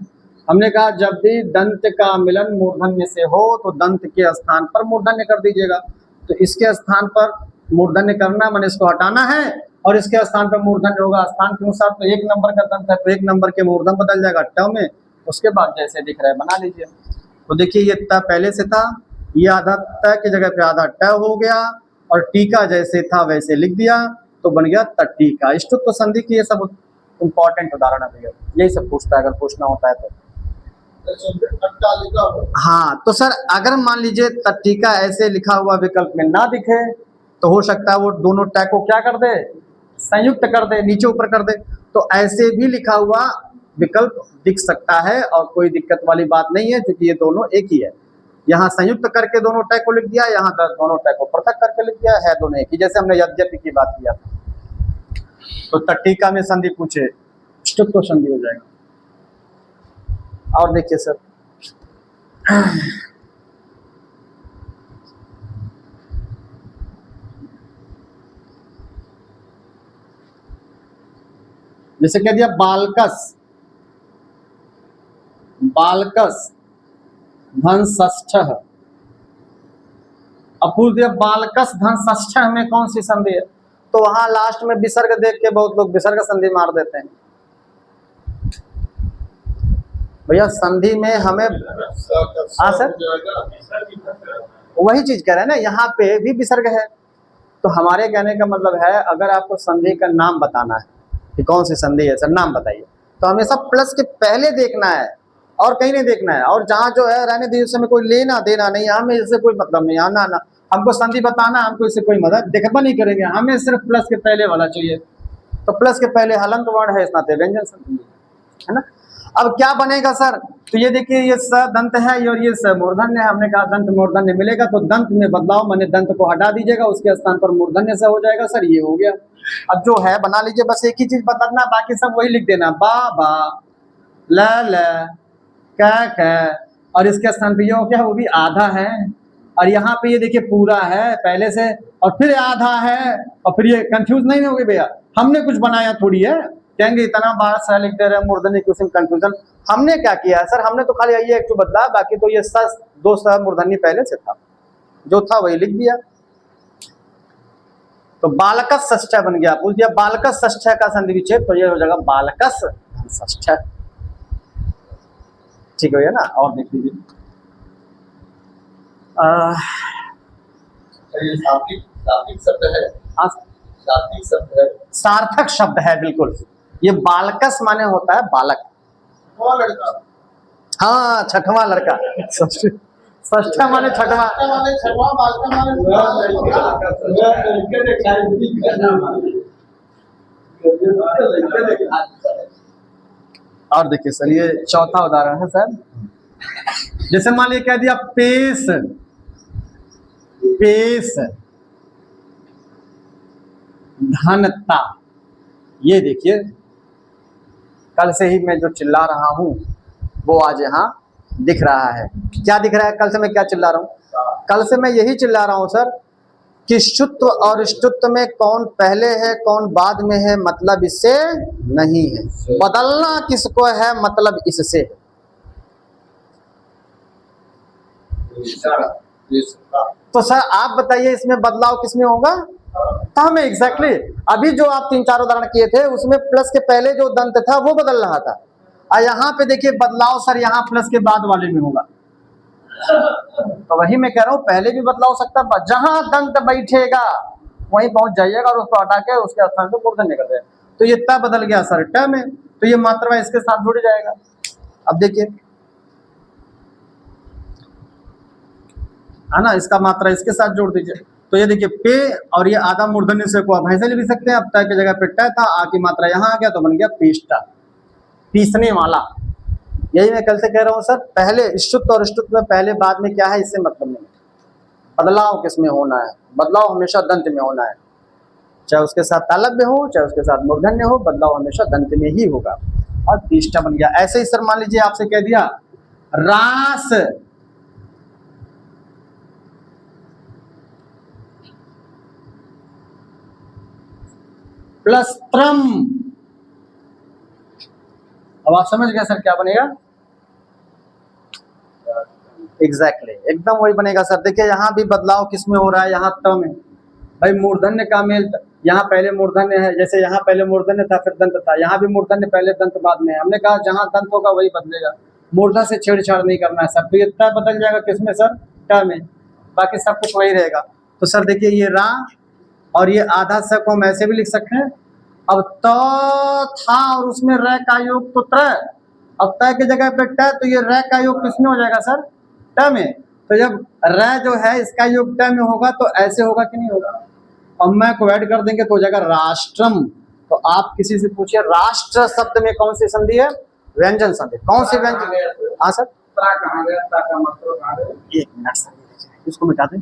हमने कहा जब भी दंत का मिलन मूर्धन्य से हो तो दंत के स्थान पर मूर्धन्य कर दीजिएगा। तो इसके स्थान पर मूर्धन्य करना माने इसको हटाना है और इसके स्थान पर मूर्धन्य होगा स्थान के अनुसार। तो एक नंबर का दंत है तो एक नंबर के मूर्धन बदल जाएगा ट में, उसके बाद जैसे दिख रहा है बना लीजिए। तो देखिए ये त पहले से था, ये आधा त की जगह पे आधा ट हो गया और टीका जैसे था वैसे लिख दिया तो बन गया तटीका। इष्टुत्व संधि की ये सब इंपॉर्टेंट उदाहरण है भैया, यही सब पूछता है अगर पूछना होता है तो। हाँ तो सर अगर मान लीजिए तटीका ऐसे लिखा हुआ विकल्प में ना दिखे तो हो सकता है वो दोनों टैग को क्या कर दे, संयुक्त कर दे, नीचे ऊपर कर दे। तो ऐसे भी लिखा हुआ विकल्प दिख सकता है और कोई दिक्कत वाली बात नहीं है क्योंकि ये दोनों एक ही है। यहाँ संयुक्त करके दोनों टैग को लिख दिया, यहाँ दोनों टैग को पृथक करके लिख दिया है, दोनों एक ही। जैसे हमने यद्यपि की बात किया था। तो तटीका में संधि पूछे तो संधि हो जाएगा। और देखिए सर जैसे कह दिया बालकस, बालकस धन षष्ठ। अब पूछ दिया बालकस धन षष्ठ में कौन सी संधि है, तो वहां लास्ट में विसर्ग देख के बहुत लोग विसर्ग संधि मार देते हैं। भैया संधि में हमें सर वही चीज कह रहे हैं ना, यहाँ पे भी विसर्ग है। तो हमारे कहने का मतलब है अगर आपको संधि का नाम बताना है कि कौन सी संधि है सर, नाम बताइए, तो हमेशा प्लस के पहले देखना है और कहीं नहीं देखना है। और जहाँ जो है रहने दीजिए, उसमें कोई लेना देना नहीं, हमें इससे कोई मतलब नहीं। आना ना हमको संधि बताना, हमको इससे कोई मदद देखबा नहीं करेंगे, हमें सिर्फ प्लस के पहले वाला चाहिए। तो प्लस के पहले हलंत वर्ण है, इसमें व्यंजन संधि है ना। अब क्या बनेगा सर, तो ये देखिए ये स दंत है और ये स मूर्धन्य है। हमने कहा दंत मूर्धन्य मिलेगा तो दंत में बदलाव माने दंत को हटा दीजिएगा, उसके स्थान पर मूर्धन्य से हो जाएगा सर, ये हो गया। अब जो है बना लीजिए, बस एक ही चीज बताना, बाकी सब वही लिख देना, बा बा ल ल क और इसके स्थान पे ये हो गया, वो भी आधा है। और यहाँ पे ये देखिए पूरा है पहले से और फिर आधा है और फिर ये कंफ्यूज नहीं होगी भैया, हमने कुछ बनाया थोड़ी है। कहेंगे इतना बार सा लिख दे रहे हैं मूर्धन्य की, उसमें कंफ्यूजन। हमने क्या किया है सर, हमने तो खाली ये एक तो बदला, बाकी तो ये स दो स मूर्धन्य पहले से था, जो था वही लिख दिया। तो बालकस षष्ठ बन गया। पूछ दिया बालकस षष्ठ का संधि विच्छेद, तो ये हो जाएगा बालकस षष्ठ। ठीक है ना। और देख लीजिए सात्विक शब्द है, सात्विक शब्द है, सार्थक शब्द है बिल्कुल। ये बालकस माने होता है बालक, लड़का, हाँ छठवां लड़का, षष्ठा माने छठवा। वाले छठवा बालका और देखिए सर, ये चौथा उदाहरण है सर। जैसे मान लीजिए कह दिया पेश, पेश धनता। ये देखिए कल से ही मैं जो चिल्ला रहा हूं वो आज यहाँ दिख रहा है। क्या दिख रहा है? कल से मैं क्या चिल्ला रहा हूं? कल से मैं यही चिल्ला रहा हूं सर कि शुत्व और ष्टुत्व में कौन पहले है कौन बाद में है, मतलब इससे नहीं है। बदलना किसको है, मतलब इससे है। तो सर आप बताइए इसमें बदलाव किसमें होगा? ता में। एग्जैक्टली अभी जो आप 3-4 उदाहरण किए थे उसमें प्लस के पहले जो दंत था वो बदल रहा था, और यहाँ पे देखिए बदलाव सर यहाँ प्लस के बाद वाले में होगा। तो वही मैं कह रहा हूँ, पहले भी बदलाव हो सकता है। जहां दंत बैठेगा वहीं पहुंच जाइएगा और उसको हटा के उसके स्थान पे मूर्धन्य कर देगा। तो ये त बदल गया सर ट में, तो ये मात्रा इसके साथ जुड़ जाएगा। अब देखिए है ना, इसका मात्रा इसके साथ जोड़ दीजिए। तो ये देखिए पे और ये आधा मूर्धन्य से को आप ऐसे लिख सकते हैं। अब तय की जगह पे ट था, आ की मात्रा यहाँ आ गया तो बन गया पीष्टा, पीसने वाला। यही मैं कल से कह रहा हूँ सर, पहले शुद्ध और अशुद्ध में पहले बाद में क्या है इससे मतलब नहीं। बदलाव किसमें होना है? बदलाव हमेशा दंत में होना है, चाहे उसके साथ तालव्य हो चाहे उसके साथ मूर्धन्य हो, बदलाव हमेशा दंत में ही होगा। और पीष्टा बन गया। ऐसे ही सर मान लीजिए आपसे कह दिया रास, प्लस त्रम। अब आप समझ गए सर क्या बनेगा? एग्जैक्टली एकदम वही बनेगा सर। देखिए यहाँ भी बदलाव किसमें हो रहा है? यहाँ त में। भाई मूर्धन्य का मेल, यहाँ पहले मूर्धन्य है, जैसे यहाँ पहले मूर्धन्य था फिर दंत था, यहाँ भी मूर्धन्य पहले दंत बाद में है। हमने कहा जहाँ दंत होगा वही बदलेगा, मूर्धा से छेड़छाड़ नहीं करना है सर। तो ये त बदल जाएगा किसमें सर? ट में, बाकी सब कुछ वही रहेगा। तो सर देखिए ये रा और ये आधा स को हम ऐसे भी लिख सकते हैं। अब त था और उसमें र का योग तो त्र, अब त की जगह पे ट, तो ये र का योग किसमें हो जाएगा सर? ट में। तो जब र जो है इसका योग ट में होगा तो ऐसे होगा कि नहीं होगा? अब मैं को ऐड कर देंगे तो हो जाएगा राष्ट्रम। तो आप किसी से पूछिए राष्ट्र शब्द में कौन सी संधि है? व्यंजन संधि। कौन सी व्यंजन? हाँ सर, कहाँ गया? ता का मतलब कहाँ गया? एक मिनट सर, इसको मिटा दें।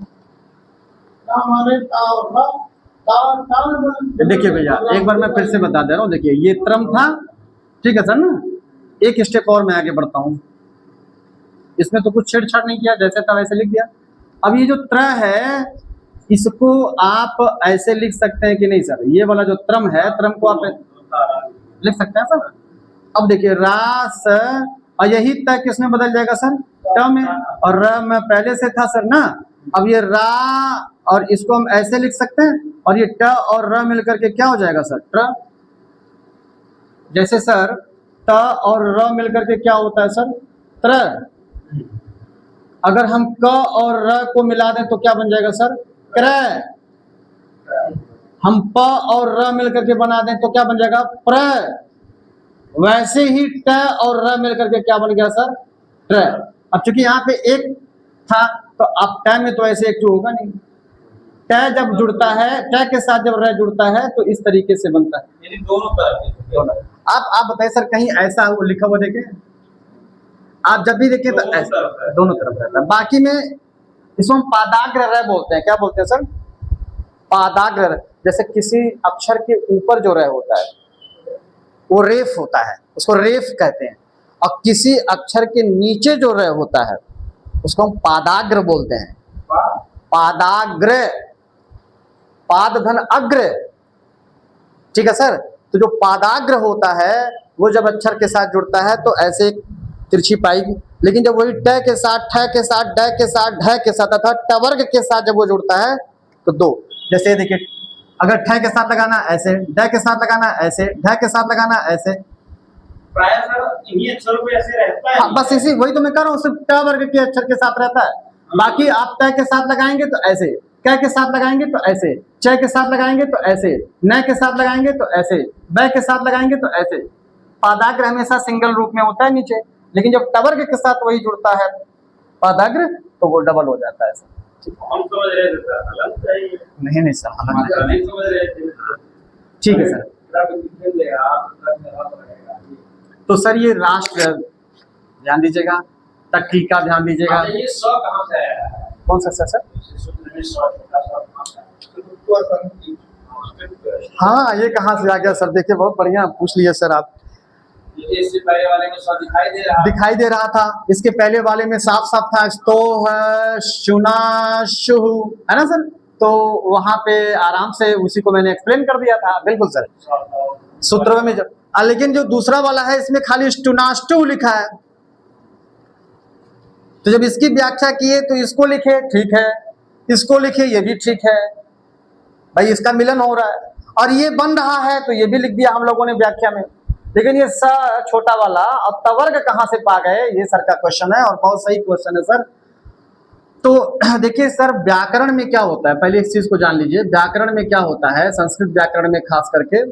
देखिए भैया एक बार मैं फिर से बता दे रहा हूँ। देखिए ये त्रम था, ठीक है सर ना। एक स्टेप और मैं आगे बढ़ता हूँ, इसमें तो कुछ छेड़छाड़ नहीं किया, जैसे था वैसे लिख दिया। अब ये जो त्र है इसको आप ऐसे लिख सकते हैं कि नहीं सर? ये वाला जो त्रम है, त्रम को आप लिख सकते हैं सर। अब देखिए रास, और यही त किसमें बदल जाएगा सर? ट में, और र में पहले से था सर ना। अब ये रा और इसको हम ऐसे लिख सकते हैं, और ये ट और र मिलकर के क्या हो जाएगा सर? त्र। जैसे सर त और र मिलकर के क्या होता है सर? त्र। अगर हम क और र को मिला दें तो क्या बन जाएगा सर? क्रय। हम प और र मिलकर के बना दें तो क्या बन जाएगा? प्र। वैसे ही ट और र मिलकर के क्या बन गया सर? त्र। अब चूंकि यहाँ पे एक था तो अब ट में तो ऐसे एक होगा नहीं। ट जब जुड़ता है, ट के साथ जब र जुड़ता है तो इस तरीके से बनता है। यानी दोनों तरफ। आप बताइए सर कहीं ऐसा वो लिखा हुआ देखे? आप जब भी देखें तो ऐसा दोनों तरफ रहता है। बाकी में इसको हम पादाग्र र बोलते हैं। क्या बोलते हैं सर? पादाग्र। जैसे किसी अक्षर के ऊपर जो र होता है वो रेफ होता है, उसको रेफ कहते हैं। और किसी अक्षर के नीचे जो र होता है उसको हम पादाग्र बोलते हैं। पादाग्र, पाद धन अग्र, ठीक है सर। तो जो पादाग्र होता है वो जब अक्षर के साथ जुड़ता है तो ऐसे तिरछी पाएगी, लेकिन जब वही ट के साथ, ठ के साथ, ड के साथ, ढ के साथ अथवा टवर्ग के साथ जब वो जुड़ता है तो दो। जैसे देखिए अगर ठ के साथ लगाना ऐसे, ड के साथ लगाना ऐसे, ढ के साथ लगाना ऐसे, प्राय सर इन्हीं अक्षरों पे ऐसे रहता है। हाँ, बस इसी वही तो मैं कह रहा हूँ, सिर्फ ट वर्ग के अक्षर के साथ रहता है। बाकी आप त के साथ लगाएंगे तो ऐसे, क के साथ लगाएंगे तो ऐसे, च के साथ लगाएंगे तो ऐसे, न के साथ लगाएंगे तो ऐसे, ब के साथ लगाएंगे तो ऐसे। पादाग्र हमेशा सिंगल रूप में होता है नीचे, लेकिन जब टवर्ग के साथ वही जुड़ता है पादाग्र तो वो डबल हो जाता है सर। हम समझ रहे थे सर, अलग चाहिए। नहीं सर, अलग हम नहीं समझ रहे थे। ठीक है सर। तो सर ये राष्ट्र ध्यान दीजिएगा, तकीका ध्यान दीजिएगा। ये 100 कहाँ से आया है? कौन सा सर? सूत्र में 100 छोटा सा कहाँ से आया? हाँ, ये कहाँ से आ गया सर? देखिए बहुत बढ़िया पूछ लिए सर आप। इससे पहले वाले में 100 दिखाई दे रहा था, इसके पहले वाले में साफ साफ था स्तोह शुनाशु, है ना सर? तो वहां पे आराम से उसी को मैंने एक्सप्लेन कर दिया था। बिल्कुल सर, सूत्र में लेकिन जो दूसरा वाला है इसमें खाली स्टुनास्टु लिखा है, तो जब इसकी व्याख्या किए तो इसको लिखे ठीक है, इसको लिखे ये भी ठीक है, भाई इसका मिलन हो रहा है, और ये बन रहा है तो ये भी लिख दिया हम लोगों ने व्याख्या में। लेकिन ये स छोटा वाला और तवर्ग कहां से पा गए, ये सर का क्वेश्चन है, और बहुत सही क्वेश्चन है सर। तो देखिए सर, व्याकरण में क्या होता है, पहले इस चीज को जान लीजिए। व्याकरण में क्या होता है, संस्कृत व्याकरण में खास करके,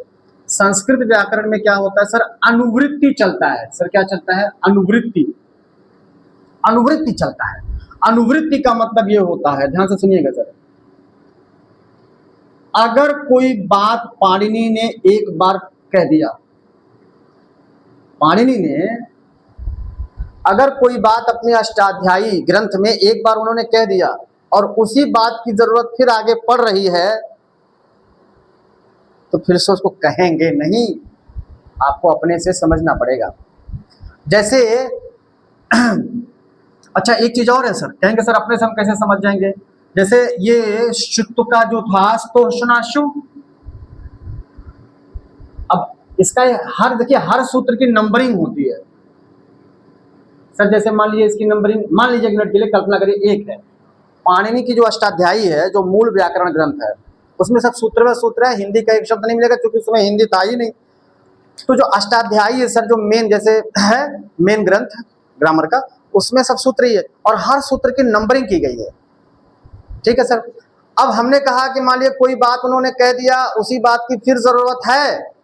संस्कृत व्याकरण में क्या होता है सर, अनुवृत्ति चलता है सर। क्या चलता है? अनुवृत्ति, अनुवृत्ति चलता है। अनुवृत्ति का मतलब ये होता है, ध्यान से सुनिएगा सर, अगर कोई बात पाणिनि ने एक बार कह दिया, पाणिनि ने अगर कोई बात अपने अष्टाध्यायी ग्रंथ में एक बार उन्होंने कह दिया और उसी बात की जरूरत फिर आगे पड़ रही है, तो फिर से उसको कहेंगे नहीं, आपको अपने से समझना पड़ेगा। जैसे अच्छा एक चीज और है सर, कहेंगे सर अपने से हम कैसे समझ जाएंगे? जैसे ये शुत्व का जो था स्तोषणाशु, अब इसका हर, देखिए हर सूत्र की नंबरिंग होती है सर। जैसे मान लीजिए इसकी नंबरिंग, मान लीजिए एक मिनट के लिए कल्पना करिए एक है, पाणिनि की जो अष्टाध्यायी है, जो मूल व्याकरण ग्रंथ है, उसमें सब सूत्र में सूत्र है, हिंदी का एक शब्द नहीं मिलेगा क्योंकि उसमें हिंदी था ही नहीं। तो जो अष्टाध्यायी है सर, जो मेन जैसे है मेन ग्रंथ ग्रामर का, उसमें सब सूत्र ही है और हर सूत्र की नंबरिंग की गई है। ठीक है सर। अब हमने कहा कि मान लीजिए कोई बात उन्होंने कह दिया, उसी बात की फिर जरूरत है,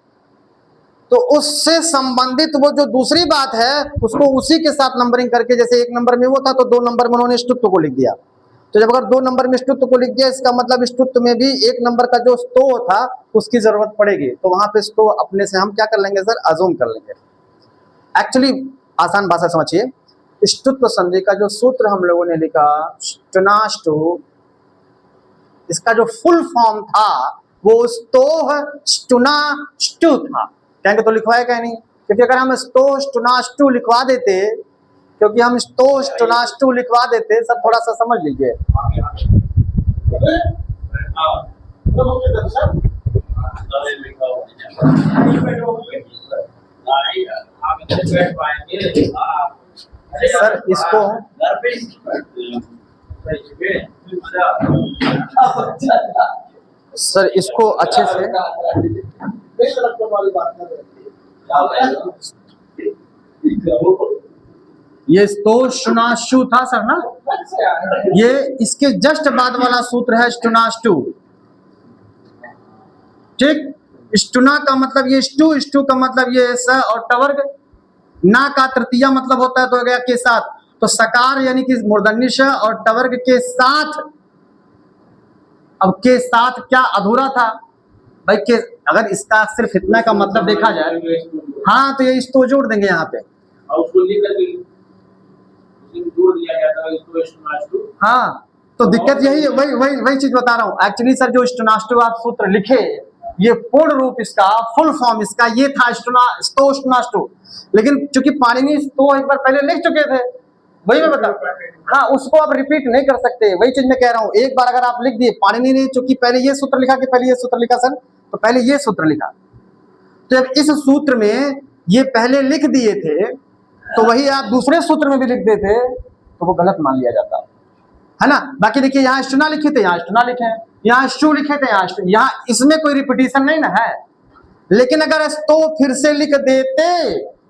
तो उससे संबंधित वो जो दूसरी बात है उसको उसी के साथ नंबरिंग करके, जैसे एक नंबर में वो था तो 2 नंबर में उन्होंने स्तुत्व को लिख दिया। तो जब अगर 2 नंबर में स्तुत्व को लिख दिया, इसका मतलब स्तुत्व में भी 1 नंबर का जो स्तो था उसकी जरूरत पड़ेगी, तो वहां पे स्तो अपने से हम क्या कर लेंगे सर, अजूम कर लेंगे। एक्चुअली आसान भाषा समझिए, स्तुत्व संधि का जो सूत्र हम लोगों ने लिखा स्टुनाष्टु, इसका जो फुल फॉर्म था वो स्तोह स्टुनाष्टु था। कहेंगे तो लिखवाया क्या नहीं, क्योंकि अगर हम स्तोह स्टुनाष्टु लिखवा देते, क्योंकि हम स्तोह स्टुनाष्टु लिखवा देते, सब थोड़ा सा समझ लीजिए। सर इसको सर इसको अच्छे से, ये स्तोषणाशु था सर ना, ये इसके जस्ट बाद वाला सूत्र है स्टुनाष्टु। ठीक, स्टुना का मतलब ये स्टू, स्टू का मतलब ये स, और टवर्ग ना का तृतीया मतलब होता है तो गया के साथ, तो सकार यानी कि मूर्धन्य श और टवर्ग के साथ। अब के साथ क्या अधूरा था भाई, के अगर इसका सिर्फ इतना का मतलब देखा जाए, हाँ तो ये इसको जोड़ देंगे यहाँ पे, हाँ तो दिक्कत यही है, वही चीज बता रहा हूँ। एक्चुअली सर जो स्टुनाष्टु आप सूत्र लिखे, ये पूर्ण रूप इसका, फुल फॉर्म इसका ये था स्टुनाष्टु, लेकिन चूंकि पाणिनि तो एक बार पहले लिख चुके थे, वही मैं बता, हाँ उसको आप रिपीट नहीं कर सकते, वही चीज मैं कह रहा हूँ। एक बार अगर आप लिख दिए, पाणिनि ने चूंकि पहले ये सूत्र लिखा कि पहले ये सूत्र लिखा सर, तो पहले ये सूत्र लिखा, तो जब इस सूत्र में ये पहले लिख दिए थे तो वही आप दूसरे सूत्र में भी लिख देते तो वो गलत मान लिया जाता है ना। बाकी देखिए यहाँ स्टुना लिखे थे, यहाँ स्टुना लिखे हैं, यहाँ स्टू लिखे थे, यहाँ इसमें कोई रिपीटिशन नहीं ना है। लेकिन अगर स्तो फिर से लिख देते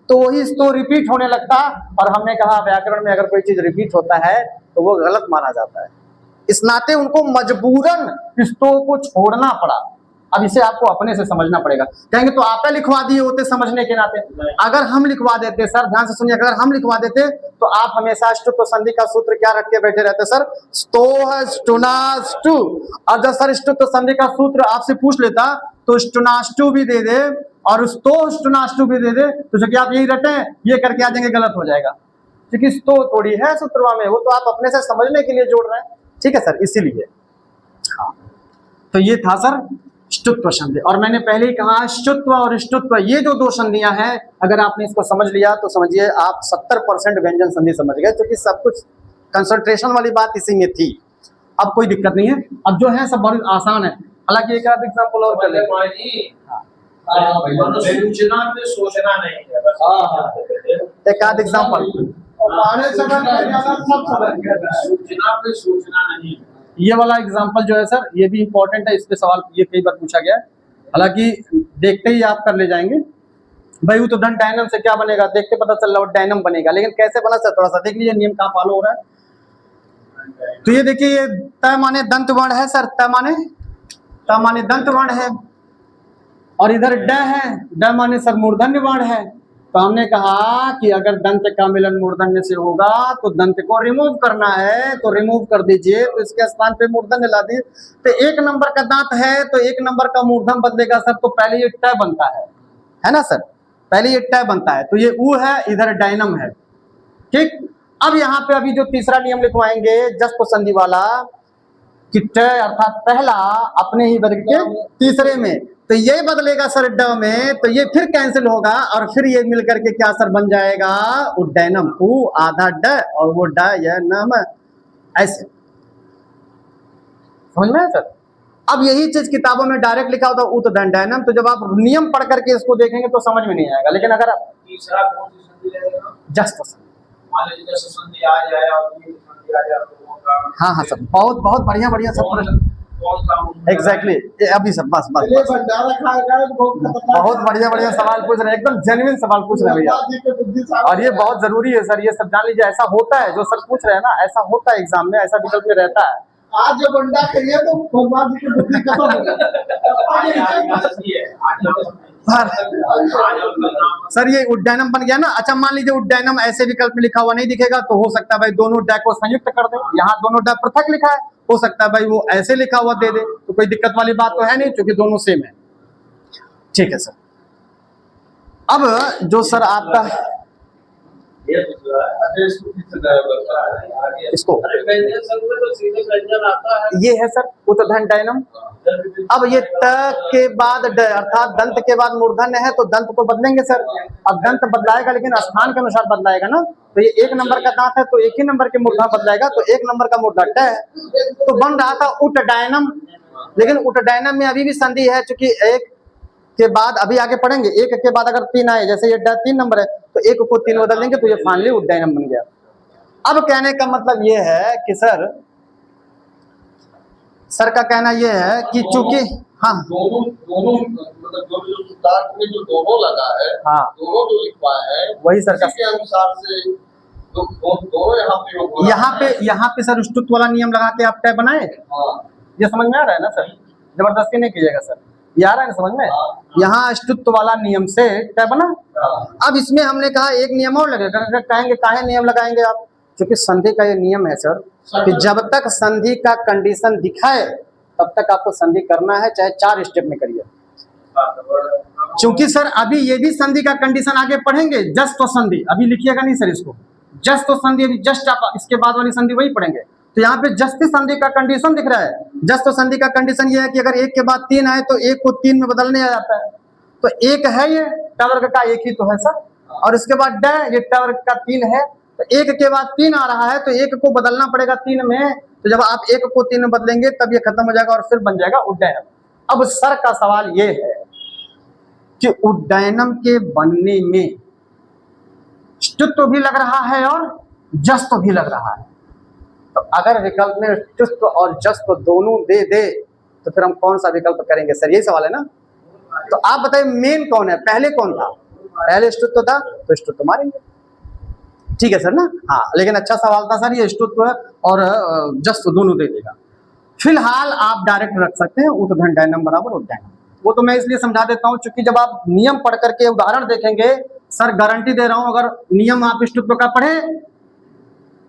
तो वही स्तो रिपीट होने लगता, और हमने कहा व्याकरण में अगर कोई चीज रिपीट होता है तो वो गलत माना जाता है। इस नाते उनको मजबूरन स्तो को छोड़ना पड़ा, अब इसे आपको अपने से समझना पड़ेगा। कहेंगे तो आपने लिखवा दिए होते समझने के नाते। अगर हम लिखवा देते सर, ध्यान से सुनिए, अगर हम लिखवा देते तो आप हमेशा ष्टुत्व संधि का सूत्र क्या रख के बैठे रहते सर, स्तो स्टुनाष्टु। और जब सर ष्टुत्व संधि का सूत्र आपसे पूछ लेता तो स्टुनाष्टु भी दे दे और स्तो स्टुनाष्टु भी दे दे, तो जो कि आप यही रटे ये करके आ जाएंगे, गलत हो जाएगा, क्योंकि स्तो थोड़ी है सूत्रवा में, वो तो आप अपने से समझने के लिए जोड़ रहे हैं। ठीक है सर, इसीलिए हाँ। तो ये था सर ष्टुत्व संधि। और मैंने पहले ही कहा ष्टुत्व और ष्टुत्व ये जो दो संधियां हैं, अगर आपने इसको समझ लिया तो समझिए आप 70% व्यंजन संधि समझ गए, क्योंकि सब कुछ कंसंट्रेशन वाली बात इसी में थी। अब कोई दिक्कत नहीं है, अब जो है सब बहुत आसान है। हालांकि एक आध एग्जाम्पल और कर लेते सूचना पे सोचना नहीं है बस। एक आध एग्जाम्पल सूचना पे सोचना नहीं है। ये वाला एग्जाम्पल जो है सर, ये भी इम्पोर्टेंट है, इस पे सवाल ये कई बार पूछा गया है। हालांकि देखते ही आप कर ले जाएंगे भाई, वो तो धन डायनम से क्या बनेगा, देखते पता चल रहा है डायनम बनेगा, लेकिन कैसे बना सर थोड़ा सा देख लीजिए, नियम कहाँ फॉलो हो रहा है। तो ये देखिए, ये त माने दंत वर्ण है सर, त माने दंत वर्ण है, और इधर ड है, ड माने सर मूर्धन्य वर्ण है। तो हमने कहा कि अगर दंत का मिलन मूर्धन्य से होगा तो दंत को रिमूव करना है, तो रिमूव कर दीजिए, तो इसके स्थान पे मूर्धन्य ला दीजिए। तो एक नंबर का दांत है तो एक नंबर का मूर्धन बदलेगा सर, तो पहले ये ट बनता है ना सर, पहले ये ट बनता है, तो ये उ है, इधर डायनम है। ठीक, अब यहाँ पे अभी जो तीसरा नियम लिखवाएंगे जस्प संधि वाला, कि ट अर्थात पहला अपने ही वर्ग के तीसरे में, तो ये बदलेगा सर ड में, तो ये फिर कैंसिल होगा और फिर ये मिलकर के क्या सर बन जाएगा, उड्डयनम, उ आधा ड और वो ड या नम, ऐसे समझ में है सर। अब यही चीज किताबों में डायरेक्ट लिखा होता उत दंडयनम, तो जब आप नियम पढ़ करके इसको देखेंगे तो समझ में नहीं आएगा। लेकिन अगर आप तीसरा कौन सी संधि रहेगा, जस्ट संधि, मान लीजिए जस्ट संधि आ जाए और ये संधि आ जाए तो होगा। हाँ हाँ सर, बहुत बहुत बढ़िया बढ़िया सब एग्जैक्टली अभी सब बस बस बहुत बढ़िया बढ़िया सवाल पूछ रहे हैं, एकदम जेन्युइन सवाल पूछ रहे हैं भैया, और ये बहुत जरूरी है सर, ये सब जान लीजिए। ऐसा होता है जो सर पूछ रहे हैं ना, ऐसा होता है एग्जाम में, ऐसा विकल्प में रहता है। आज जो बंडा करिए तो भगवान की बुद्धि खत्म हो गई। सर ये उड्डयनम बन गया ना। अच्छा मान लीजिए उड्डयनम ऐसे विकल्प में लिखा हुआ नहीं दिखेगा, तो हो सकता है भाई दोनों डै को संयुक्त कर दे, यहाँ दोनों डै पृथक लिखा है, हो सकता है भाई वो ऐसे लिखा हुआ दे दे, तो कोई दिक्कत वाली बात तो है नहीं, क्योंकि दोनों सेम है। ठीक है सर, अब जो सर आपका इसको ये है सर उत्तधन डायनम। अब ये त के बाद ड अर्थात दंत के बाद मूर्धन्य है, तो दंत को बदलेंगे सर। अब दंत बदलाएगा लेकिन स्थान के अनुसार बदलाएगा ना, तो ये एक नंबर का दांत है तो एक ही नंबर के मूर्धा बदलाएगा, तो एक नंबर का मूर्धा ट है, तो बन रहा था उट डायनम। लेकिन उट डायनम में अभी भी संधि है, चूंकि एक के बाद अभी आगे पढ़ेंगे, एक के बाद अगर तीन आए, जैसे ये ड 3 नंबर है तो एक को 3 बदल देंगे, तो ये फाइनली उड्डयनम बन गया। अब कहने का मतलब ये है कि सर का कहना ये है कि चूंकि हाँ दोनों मतलब जो सूत्रार्थ में जो दोनों लगा है, हाँ दोनों जो लिखवाए हैं वही सर का के अनुसार से दोनों यहाँ पे सर ष्टुत्व वाला नियम लगा के आप टै बनाए। हाँ। ये समझ में आ रहा है ना सर, जबरदस्ती नहीं कीजिएगा सर, ये आ रहा है ना समझ में। यहाँ ष्टुत्व वाला नियम से टै बना। अब इसमें हमने कहा एक नियम और लगेगा, कहेंगे काहे नियम लगाएंगे आप, क्योंकि संधि का ये नियम है सर कि जब तक संधि का कंडीशन दिखाए तब तक आपको संधि करना है, चाहे 4 स्टेप में करिए। क्योंकि सर अभी ये भी संधि का कंडीशन आगे पढ़ेंगे, जस्ट संधि अभी लिखिएगा नहीं सर इसको, जस्ट संधि अभी जस्ट आप इसके बाद वाली संधि वही पढ़ेंगे। तो यहाँ पे जस्ट संधि का कंडीशन दिख रहा है। जस्ट संधि का कंडीशन ये है कि अगर एक के बाद 3 आए तो एक को 3 में बदलने आ जाता है, तो एक है ये ट वर्ग का एक ही तो है सर, और इसके बाद ड ये ट वर्ग का 3 है, तो एक के बाद 3 आ रहा है तो एक को बदलना पड़ेगा 3 में, तो जब आप एक को 3 में बदलेंगे तब ये खत्म हो जाएगा और फिर बन जाएगा उड्डयनम। अब सर का सवाल ये है कि उड्डयनम के बनने में ष्टुत्व भी लग रहा है और जस्त्व भी लग रहा है, तो अगर विकल्प में ष्टुत्व और जस्त्व दोनों दे दे तो फिर हम कौन सा विकल्प करेंगे सर, यही सवाल है ना। तो आप बताइए मेन कौन है, पहले कौन था, पहले ष्टुत्व था तो ष्टुत्व मारेंगे, ठीक है सर ना। हाँ लेकिन अच्छा सवाल था सर, ये ष्टुत्व और जस्त्व दोनों दे देगा। फिलहाल आप डायरेक्ट रख सकते हैं उत्तधन डायनम बराबर उड्डयनम। वो तो मैं इसलिए समझा देता हूँ, क्योंकि जब आप नियम पढ़ करके उदाहरण देखेंगे, सर गारंटी दे रहा हूँ, अगर नियम आप इष्टुत्व का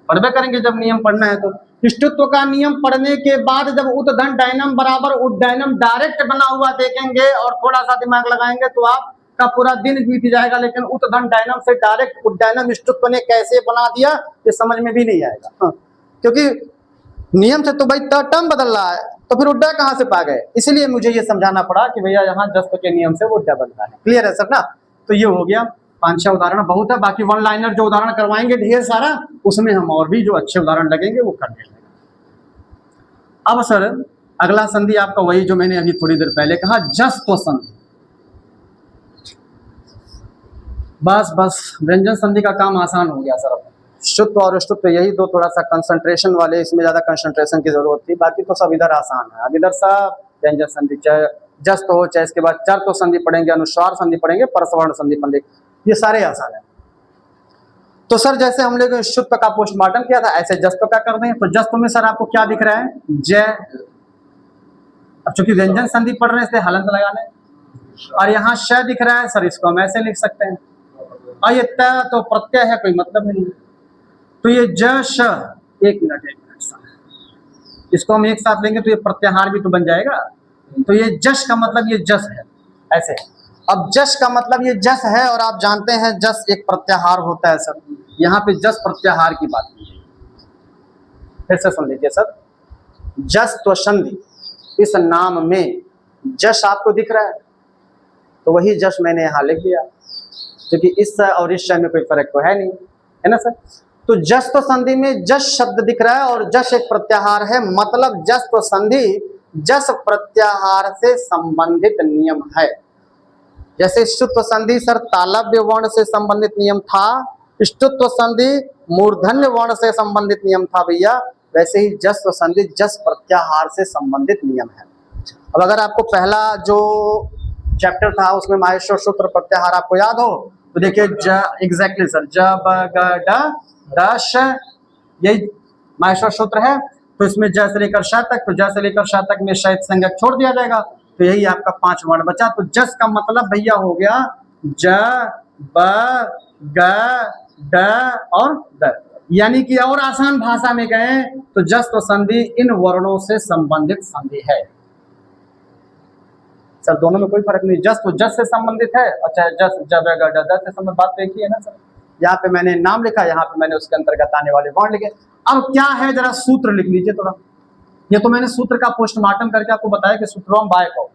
पढ़वे करेंगे, जब नियम पढ़ना है तो इष्टुत्व का नियम पढ़ने के बाद जब उतधन डायनम बराबर उड्डयनम डायरेक्ट बना हुआ देखेंगे और थोड़ा सा दिमाग लगाएंगे तो आपका पूरा दिन बीत जाएगा। लेकिन उतधन डायनम से डायरेक्ट उड्डयनम इष्टुत्व ने कैसे बना दिया ये समझ में भी नहीं आएगा। हाँ, क्योंकि नियम से तो भाई टर्म बदल रहा है, तो फिर उड्डा कहाँ से पा गए, इसीलिए मुझे ये समझाना पड़ा कि भैया यहाँ जस्ट के नियम से उड्डा बनता है। क्लियर है सर ना? तो ये हो गया 5-6 उदाहरण बहुत है, बाकी वन लाइनर जो उदाहरण करवाएंगे ढेर सारा, उसमें हम और भी जो अच्छे उदाहरण लगेंगे वो करने लगेंगे। अब सर अगला संधि आपका वही जो मैंने अभी थोड़ी देर पहले कहा, जस्त्व संधि। बस व्यंजन संधि का काम आसान हो गया सर। अब शुत्व और अष्टुत्व यही दो थोड़ा सा कंसंट्रेशन वाले, इसमें ज्यादा कंसंट्रेशन की जरूरत थी, बाकी तो सब इधर आसान है। अब इधर सब व्यंजन संधि, चाहे जस्त हो चाहे इसके बाद चर्त्व संधि पढ़ेंगे, अनुस्वार संधि पढ़ेंगे, परसवर्ण संधि पढ़ेंगे, ये सारे आसान है। तो सर जैसे हम लोग शुत्व का पोस्टमार्टम किया था, ऐसे जस्तव का कर दें। तो जस्तव में सर आपको क्या दिख रहा है? जय। अब चूंकि व्यंजन संधि पढ़ रहे हैं इसलिए हलंत लगा लें, और यहाँ श दिख रहा है सर, इसको हम ऐसे लिख सकते हैं। और ये त तो प्रत्यय है, कोई मतलब नहीं। तो ये ज श, एक मिनट सर, इसको हम एक साथ लेंगे तो ये प्रत्याहार भी तो बन जाएगा। तो ये जश का मतलब ये जस है, ऐसे। अब जश का मतलब ये जस है, और आप जानते हैं जस एक प्रत्याहार होता है सर। यहाँ पे जस प्रत्याहार की बात की, फिर से सुन लीजिए सर। जस्त्व संधि, इस नाम में जश आपको दिख रहा है, तो वही जश मैंने यहाँ लिख दिया, क्योंकि इस और इस में कोई फर्क तो है नहीं, है ना सर। तो जस्त्व संधि में जश शब्द दिख रहा है और जश एक प्रत्याहार है, मतलब जस्त्व संधि जस प्रत्याहार से संबंधित नियम है। जैसे ष्टुत्व संधि सर तालव्य वर्ण से संबंधित नियम था, ष्टुत्व संधि मूर्धन्य वर्ण से संबंधित नियम था भैया, वैसे ही जस्त्व संधि जस प्रत्याहार से संबंधित नियम है। अब अगर आपको पहला जो चैप्टर था उसमें माहेश्वर सूत्र प्रत्याहार आपको याद हो, तो देखिए एग्जैक्टली सर, ज ब ग ड द श, यही माहेश्वर सूत्र है। तो इसमें ज से लेकर श तक, तो ज से लेकर श तक में श संज्ञक छोड़ दिया जाएगा, तो यही आपका 5 वर्ण बचा। तो जस का मतलब भैया हो गया ज ब ग ड और द, यानी कि और आसान भाषा में गए तो जस्त्व संधि इन वर्णों से संबंधित संधि है सर। दोनों में कोई फर्क नहीं, जस्त्व जस से संबंधित है, अच्छा जस जब द से संबंधित, बात तो एक ही है ना सर। यहाँ पे मैंने नाम लिखा, यहाँ पे मैंने उसके अंतर्गत आने वाले वर्ण लिखे। अब क्या है जरा सूत्र लिख लीजिए थोड़ा। ये तो मैंने सूत्र का पोस्टमार्टम करके आपको बताया कि सूत्रों बाय को,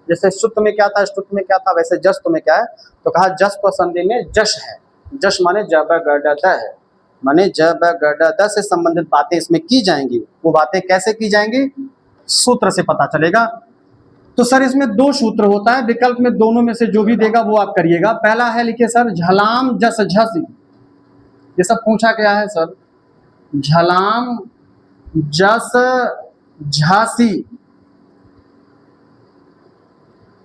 जैसे शुत्व में क्या था, ष्टुत्व में क्या था, वैसे जस्त्व में क्या है। तो कहा जस्त्व संधि में जश है, जश माने जब ग ड द है, माने जब ग ड द से संबंधित बातें इसमें की जाएंगी। वो बातें कैसे की जाएंगी, सूत्र से पता चलेगा। तो सर इसमें 2 सूत्र होता है, विकल्प में दोनों में से जो भी देगा वो आप करिएगा। पहला है लिखिए सर, झलाम जस झसी। ये सब पूछा गया है सर, झलाम जस झांसी।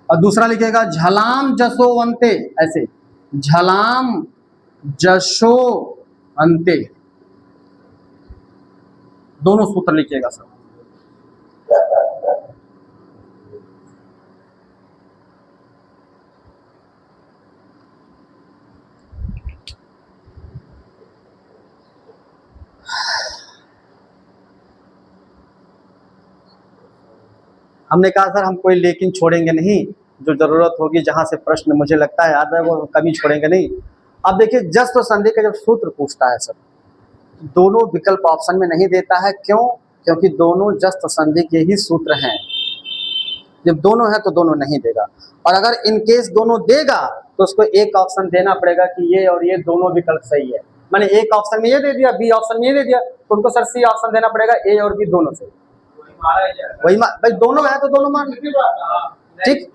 और दूसरा लिखिएगा झलाम जसोवंते, ऐसे झलाम जशो अंते, दोनों सूत्र लिखिएगा सर। हमने कहा सर हम कोई लेकिन छोड़ेंगे नहीं, जो जरूरत होगी जहां से प्रश्न मुझे लगता है याद है वो कभी छोड़ेंगे नहीं। अब देखिए जस्त्व संधि का जब सूत्र पूछता है सर, दोनों विकल्प ऑप्शन में नहीं देता है, क्यों? क्योंकि दोनों जस्त्व संधि के ही सूत्र हैं। जब दोनों है तो दोनों नहीं देगा, और अगर इन केस दोनों देगा तो उसको एक ऑप्शन देना पड़ेगा कि ये और ये दोनों विकल्प सही है। मैंने एक ऑप्शन में ये दे दिया, बी ऑप्शन में ये दे दिया, तो उनको सर सी ऑप्शन देना पड़ेगा, ए और बी दोनों से। वही भाई दोनों है तो दोनों मान, ठीक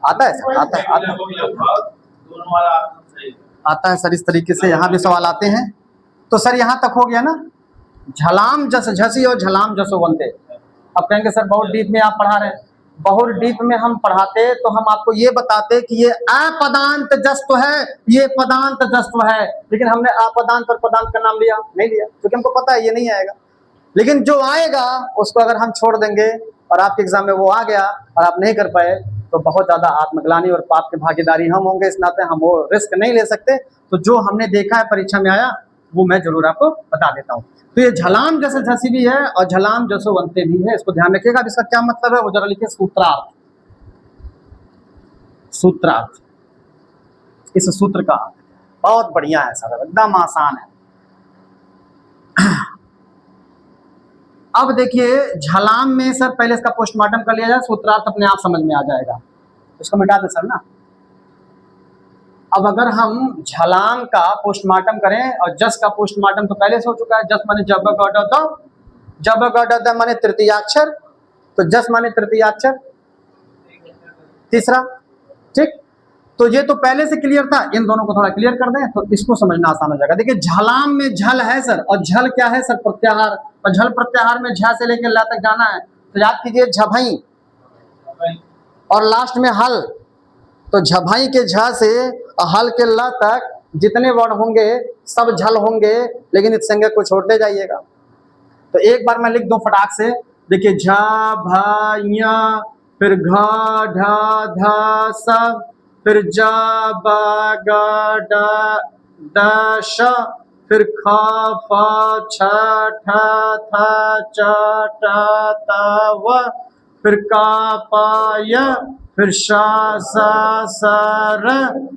आता है सर, आता है सर। इस तरीके से यहाँ भी सवाल आते हैं। तो सर यहाँ तक हो गया ना, झलाम जस झसी और झलाम जसोवंते। अब कहेंगे सर बहुत डीप में आप पढ़ा रहे हैं, बहुत डीप में हम पढ़ाते तो हम आपको ये बताते कि ये अपदांत जस्त्व है, ये पदांत जस्त्व है, लेकिन हमने अपदांत और पदांत का नाम लिया नहीं लिया, क्योंकि हमको पता है ये नहीं आएगा। लेकिन जो आएगा उसको अगर हम छोड़ देंगे और आपके एग्जाम में वो आ गया और आप नहीं कर पाए तो बहुत ज्यादा आत्मग्लानि और पाप की भागीदारी हम होंगे, इस नाते हम वो रिस्क नहीं ले सकते। तो जो हमने देखा है परीक्षा में आया वो मैं जरूर आपको बता देता हूँ। तो ये झलाम जैसे झसी भी है और झलाम जसोवंते भी है, इसको ध्यान रखिएगा। अब इसका क्या मतलब है वो जरा लिखिए, सूत्रार्थ। सूत्रार्थ, इस सूत्र का बहुत बढ़िया है सर, एकदम आसान है। अब देखिए झलाम में सर पहले इसका पोस्टमार्टम कर लिया जाए, सूत्रार्थ अपने आप समझ में आ जाएगा। इसको मिटा दे सर ना। अब अगर हम झलाम का पोस्टमार्टम करें और जस का पोस्टमार्टम तो पहले से हो चुका है। जस माने जब गड माने तृतीयाक्षर, तो जस माने तृतीयाक्षर तीसरा, ठीक। तो ये तो पहले से क्लियर था, इन दोनों को थोड़ा क्लियर कर दें तो इसको समझना आसान हो जाएगा। देखिए झलाम में झल है सर, और झल क्या है सर, प्रत्याहार। और झल प्रत्याहार में झा से लेकर ला तक जाना है, तो याद कीजिए झभई और लास्ट में हल। तो झभई के झा से हल के ला तक जितने वर्ण होंगे सब झल होंगे, लेकिन इस संज्ञा को छोड़ते जाइएगा। तो एक बार मैं लिख दूं फटाक से, देखिए झ भ य, फिर घ ढ ध स, फिर ज ब ग ड द श, फिर ख फ छ ठ थ च ट त व, फिर क प य, फिर श स स र,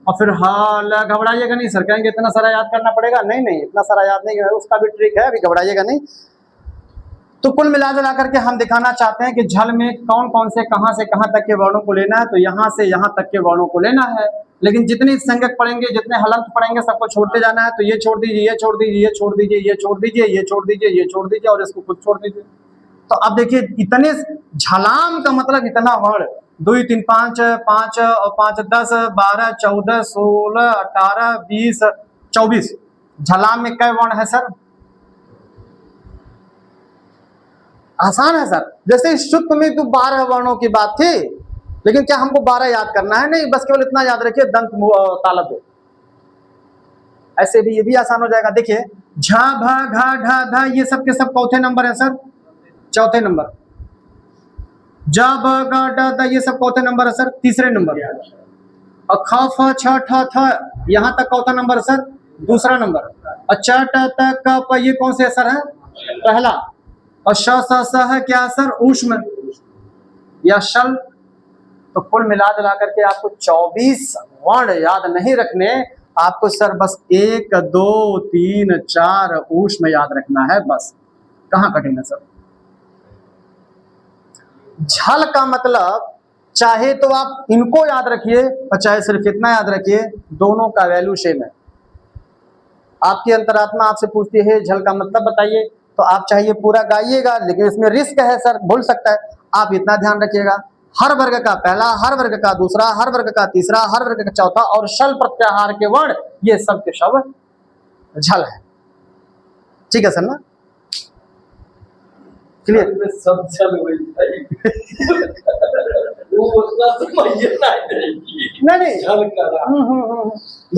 और फिर ह ल। घबराइएगा नहीं सर, कहेंगे इतना सारा याद करना पड़ेगा, नहीं नहीं इतना सारा याद नहीं है, उसका भी ट्रिक है, अभी घबराइएगा नहीं। तो कुल मिला जुला करके हम दिखाना चाहते हैं कि झल में कौन कौन से कहां तक के वर्णों को लेना है, तो यहां से यहां तक के वर्णों को लेना है। लेकिन जितने संज्ञक पढ़ेंगे, जितने हलंत पढ़ेंगे, सबको छोड़ते जाना है। तो ये छोड़ दीजिए, ये छोड़ दीजिए, ये छोड़ दीजिए, ये छोड़ दीजिए, ये छोड़ दीजिए, ये छोड़ दीजिए, और इसको खुद छोड़ दीजिए। तो अब देखिए इतने झलाम का मतलब इतना वर्ण, 2 3 5 5 और 5 10 12 14 16 18 20 24। झलाम में कई वर्ण है सर? आसान है सर। जैसे इस शुद्ध में तो 12 वर्णों की बात थी, लेकिन क्या हमको 12 याद करना है? नहीं, बस केवल इतना याद रखिए, दंत तालव्य। ऐसे भी ये भी आसान हो जाएगा। देखिए झ भ घ ढ ध, ये सब के सब चौथे नंबर है सर, चौथे नंबर। ज ब ग ड द, ये सब चौथे नंबर है सर, तीसरे नंबर। और ख फ छ ठ थ, यहाँ तक चौथा नंबर है सर, दूसरा नंबर। और च ट त क प, ये कौन से असर है? पहला। और श स स है क्या असर? ऊष्म या शल। तो कुल मिला जुला करके आपको 24 वर्ण याद नहीं रखने, आपको सर बस 1 2 3 4 ऊष्म याद रखना है, बस। कहाँ कठिन है सर? झल का मतलब चाहे तो आप इनको याद रखिए और चाहे सिर्फ इतना याद रखिए, दोनों का वैल्यू सेम है। आपकी अंतरात्मा आपसे पूछती है झल का मतलब बताइए, तो आप चाहिए पूरा गाइएगा, लेकिन इसमें रिस्क है सर, भूल सकता है। आप इतना ध्यान रखिएगा, हर वर्ग का पहला, हर वर्ग का दूसरा, हर वर्ग का तीसरा, हर वर्ग का चौथा और शल प्रत्याहार के वर्ण, ये सब के सब झल है। ठीक है सर ना? क्लियर? सब झल वो उतना समझना नहीं, झल का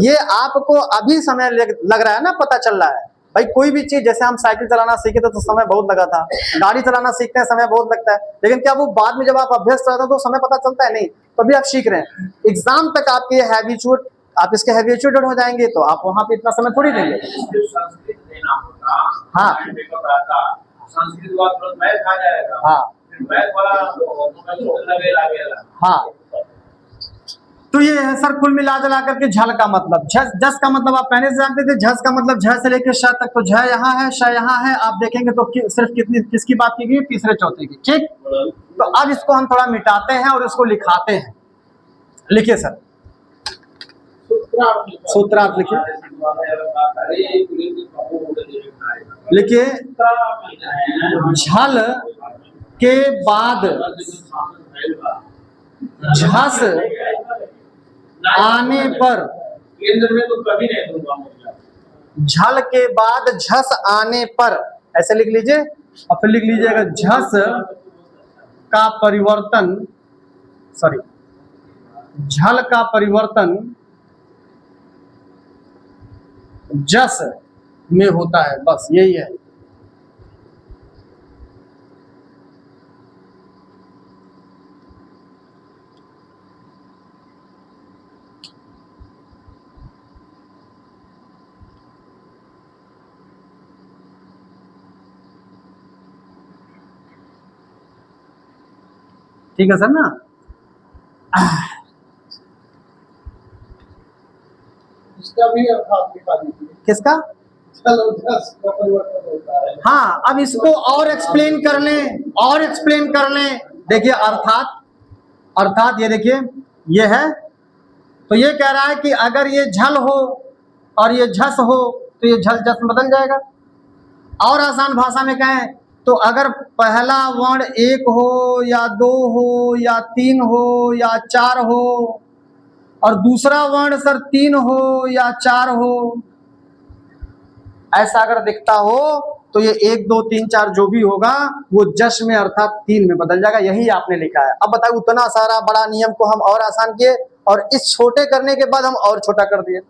ये आपको अभी समय लग रहा है ना, पता चल रहा है भाई। कोई भी चीज, जैसे हम साइकिल चलाना सीखे थे तो समय बहुत लगा था, गाड़ी चलाना सीखते हैं समय बहुत लगता है, लेकिन क्या वो बाद में जब आप अभ्यास करते हो तो समय पता चलता है? नहीं। तो अभी आप सीख रहे हैं, एग्जाम तक आपके हैबिचुएट, आप इसके हैबिचुएटेड हो जाएंगे, तो आप वहां पे इतना समय थोड़ी देंगे। हाँ हाँ, तो ये है सर कुल मिला जुला करके झल का मतलब। जस का मतलब आप पहले से जानते थे, झस का मतलब झ से लेकर श तक। तो झ यहाँ है, श यहाँ है, आप देखेंगे तो सिर्फ किसकी बात की गई? तीसरे चौथे की। ठीक, तो अब इसको हम थोड़ा मिटाते हैं और इसको लिखाते हैं। लिखिए सर, सूत्रार्थ लिखिए। लिखिए झल के बाद झस आने पर, केंद्र में तो कभी नहीं दूंगा। झल के बाद झस आने पर, ऐसे लिख लीजिए। और फिर लिख लीजिएगा झस का परिवर्तन, सॉरी, झल का परिवर्तन जस में होता है, बस यही है। ठीक है सर ना। इसका भी अर्थात दिखा दीजिए। किसका? चलो जस का परिवर्तन होता है। हाँ, अब इसको और एक्सप्लेन कर लें, और एक्सप्लेन कर लें। देखिए अर्थात ये देखिए ये है, तो ये कह रहा है कि अगर ये झल हो और ये झस हो तो ये झल झस में बदल जाएगा। और आसान भाषा में कहें तो अगर पहला वर्ण 1 हो या 2 हो या 3 हो या 4 हो और दूसरा वर्ण सर 3 हो या 4 हो, ऐसा अगर दिखता हो तो ये 1 2 3 4 जो भी होगा वो जश में अर्थात 3 में बदल जाएगा। यही आपने लिखा है। अब बताओ, उतना सारा बड़ा नियम को हम और आसान किए और इस छोटे करने के बाद हम और छोटा कर दिए।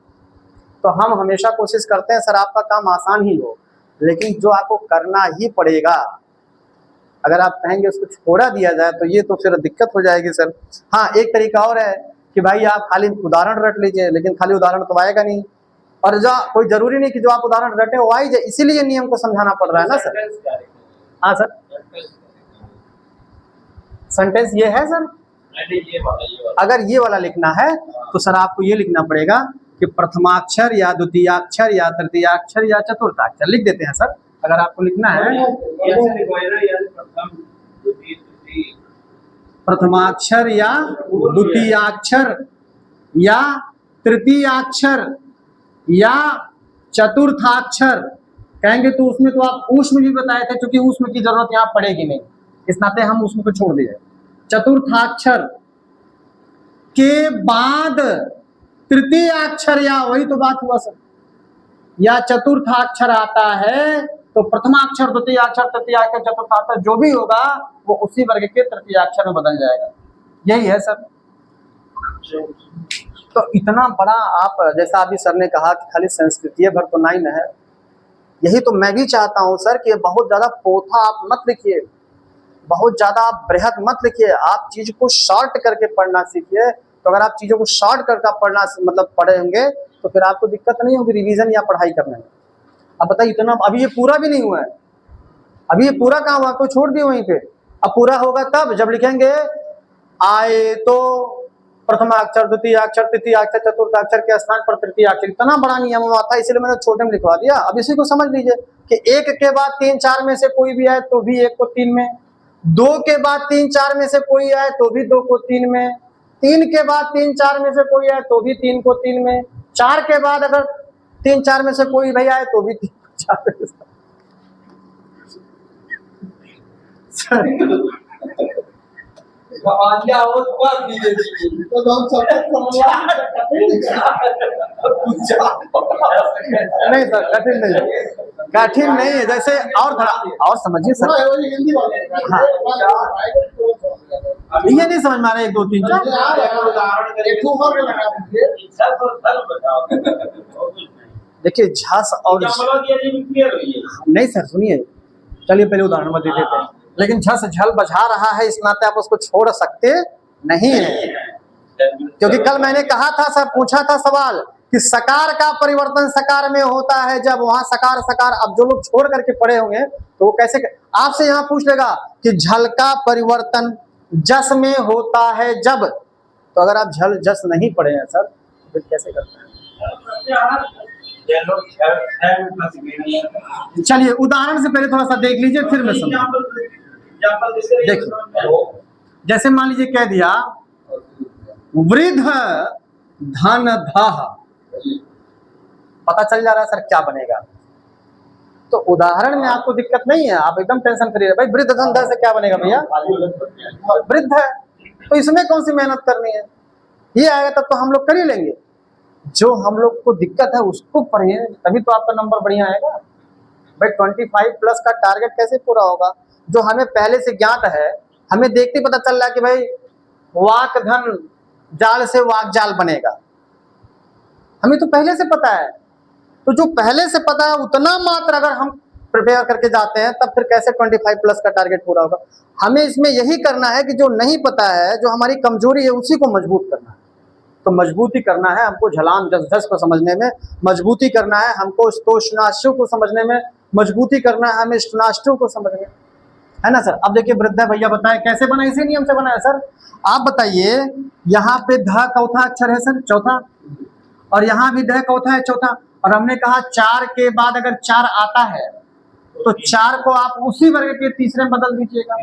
तो हम हमेशा कोशिश करते हैं सर आपका काम आसान ही हो, लेकिन जो आपको करना ही पड़ेगा, अगर आप कहेंगे उसको छोड़ा दिया जाए तो ये तो फिर दिक्कत हो जाएगी सर। हाँ, एक तरीका और है कि भाई आप खाली उदाहरण रट लीजिए, लेकिन खाली उदाहरण तो आएगा नहीं, और जो कोई जरूरी नहीं कि जो आप उदाहरण रटे वो आई जाए, इसीलिए नियम को समझाना पड़ रहा है ना सर। हाँ सर, सेंटेंस ये है सर। अगर ये वाला लिखना है तो सर आपको ये लिखना पड़ेगा कि प्रथमाक्षर या द्वितीयाक्षर या तृतीयाक्षर या चतुर्थाक्षर लिख देते हैं सर। अगर आपको लिखना है प्रथमाक्षर या द्वितीयाक्षर या तृतीयाक्षर या चतुर्थाक्षर कहेंगे तो उसमें तो आप ऊष्म भी बताए थे, क्योंकि ऊष्म की जरूरत यहाँ पड़ेगी नहीं, इस नाते हम ऊष्म को छोड़ दिए। चतुर्थाक्षर के बाद तृतीयाक्षर, या वही तो बात हुआ सर, या चतुर्थाक्षर आता है तो प्रथमाक्षर द्वितीयाक्षर तृतीयाक्षर चतुर्थाक्षर जो भी होगा वो उसी वर्ग के तृतीयाक्षर में बदल जाएगा। यही है सर। तो इतना बड़ा आप, जैसा अभी सर ने कहा कि खाली संस्कृतीय भर तो नहीं है, यही तो मैं भी चाहता हूं सर कि बहुत ज्यादा पोथा आप मत लिखिए, बहुत ज्यादा आप बृहद मत लिखिए, आप चीज को शॉर्ट करके पढ़ना सीखिए। तो अगर आप चीजों को शॉर्ट करके पढ़ना मतलब पढ़ेंगे तो फिर आपको दिक्कत नहीं होगी रिवीजन या पढ़ाई करने में। अब बताइए, इतना अभी ये पूरा भी नहीं हुआ है, अभी ये पूरा कहाँ हुआ, कोई छोड़ दिए वहीं पे। अब पूरा होगा तब जब लिखेंगे आए तो प्रथमाक्षर द्वितीयाक्षर तृतीयाक्षर चतुर्थाक्षर के स्थान पर तृतीयाक्षर। इतना बड़ा नियम हुआ था, इसलिए मैंने छोटे में लिखवा दिया। अब इसी को समझ लीजिए कि 1 के बाद 3 4 में से कोई भी आए तो भी 1 को 3 में, 2 के बाद 3 4 में से कोई आए तो भी 2 को 3 में, 3 के बाद 3 4 में से कोई आए तो भी 3 को 3 में, 4 के बाद अगर 3 4 में से कोई भाई आए तो भी 3 4 में से। नहीं सर, कठिन नहीं है, कठिन नहीं है। जैसे और थोड़ा और समझिए सर। हाँ, ये नहीं समझ में आ रहा 1 2 3 4। देखिए झस और नहीं सर, सुनिए, चलिए पहले उदाहरण में दे देते हैं। लेकिन झस झल बजा रहा है, इस नाते आप उसको छोड़ सकते नहीं है, क्योंकि कल मैंने कहा था सर, पूछा था सवाल कि सकार का परिवर्तन सकार में होता है जब, वहां सकार सकार। अब जो लोग छोड़ करके पढ़े होंगे तो वो कैसे आपसे यहाँ पूछ लेगा कि झल का परिवर्तन जस में होता है जब, तो अगर आप झल जस नहीं पढ़े हैं सर तो फिर कैसे करते हैं। चलिए उदाहरण से पहले थोड़ा सा देख लीजिए, फिर मैं समझ। देखिए, जैसे मान लीजिए कह दिया वृद्ध धन धाह, पता चल जा रहा है सर क्या बनेगा। तो उदाहरण में आपको दिक्कत नहीं है, आप एकदम टेंशन करिए भाई, वृद्ध धन धाह से क्या बनेगा भैया, वृद्ध है तो इसमें कौन सी मेहनत करनी है, ये आएगा तब तो हम लोग कर ही लेंगे। जो हम लोग को दिक्कत है उसको पढ़िए, तभी तो आपका नंबर बढ़िया आएगा भाई। 25+ का टारगेट कैसे पूरा होगा, जो हमें पहले से ज्ञात है, हमें देखते पता चल रहा है कि भाई वाक धन जाल से वाक जाल बनेगा, हमें तो पहले से पता है। तो जो पहले से पता है उतना मात्र अगर हम प्रिपेयर करके जाते हैं तब फिर कैसे 25+ का टारगेट पूरा होगा। हमें इसमें यही करना है कि जो नहीं पता है, जो हमारी कमजोरी है, उसी को मजबूत करना है। तो मजबूती करना है हमको झलाम जस जस को समझने में, मजबूती करना है हमको स्तोष्णाष्टु को समझने में, मजबूती करना है हमें स्टुनाष्टु को समझने में। है ना सर। अब देखिए वृद्ध भैया बताए कैसे बना, इसी नियम से बना है सर। आप बताइए, यहाँ पे ध चौथा अक्षर है सर, चौथा, और यहाँ भी ध चौथा है, चौथा, और हमने कहा 4 के बाद अगर 4 आता है तो 4 को आप उसी वर्ग के तीसरे में बदल दीजिएगा।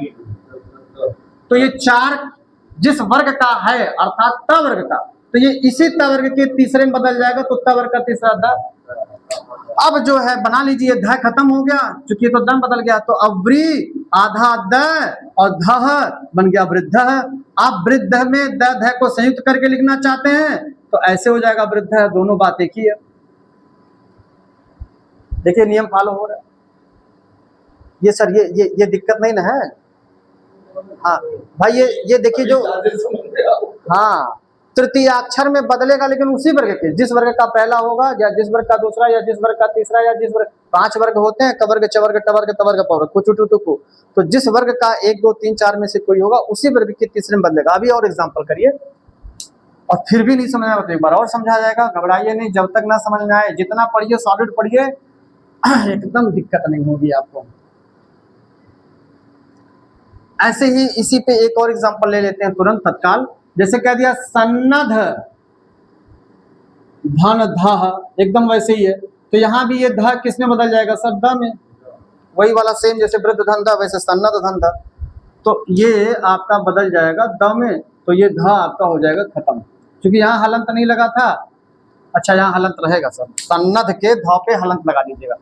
तो ये 4 जिस वर्ग का है अर्थात त वर्ग का, तो ये इसी त वर्ग के तीसरे में बदल जाएगा, तो त वर्ग का तीसरा द। अब जो है बना लीजिए, ध खत्म हो गया क्योंकि तो दम बदल गया, तो अब व्री आधा द और ध बन गया वृद्ध। आप वृद्ध में द ध को संयुक्त करके लिखना चाहते हैं तो ऐसे हो जाएगा वृद्ध, दोनों बात एक ही है। देखिए नियम फॉलो हो रहा है ये सर, ये दिक्कत नहीं ना है। हाँ भाई ये देखिए जो, हाँ तृतीय अक्षर में बदलेगा लेकिन उसी वर्ग के, जिस वर्ग का पहला होगा या जिस वर्ग का दूसरा या जिस वर्ग का तीसरा या जिस वर्ग, 5 वर्ग होते हैं, कवर्ग चवर्ग टवर्ग तवर्ग पवर्ग कुछ टुटु, तो जिस वर्ग का 1 2 3 4 में से कोई होगा उसी वर्ग के तीसरे में बदलेगा। अभी और एग्जांपल करिए, और फिर भी नहीं समझ आया तो एक बार और समझा जाएगा, घबराइए नहीं, जब तक ना समझ में आए जितना पढ़िए सॉलिड पढ़िए, एकदम दिक्कत नहीं होगी आपको। ऐसे ही इसी पे एक और एग्जांपल ले लेते हैं तुरंत तत्काल, जैसे कह दिया सन्नध धन ध, एकदम वैसे ही है, तो यहाँ भी ये ध किस में बदल जाएगा सर, द में, वही वाला सेम जैसे वृद्ध धन ध वैसे सन्नध धन ध, तो ये आपका बदल जाएगा द में, तो ये ध आपका हो जाएगा खत्म, क्योंकि यहाँ हलंत नहीं लगा था। अच्छा यहाँ हलंत रहेगा सर, सन्नध के ध पे हलंत लगा दीजिएगा,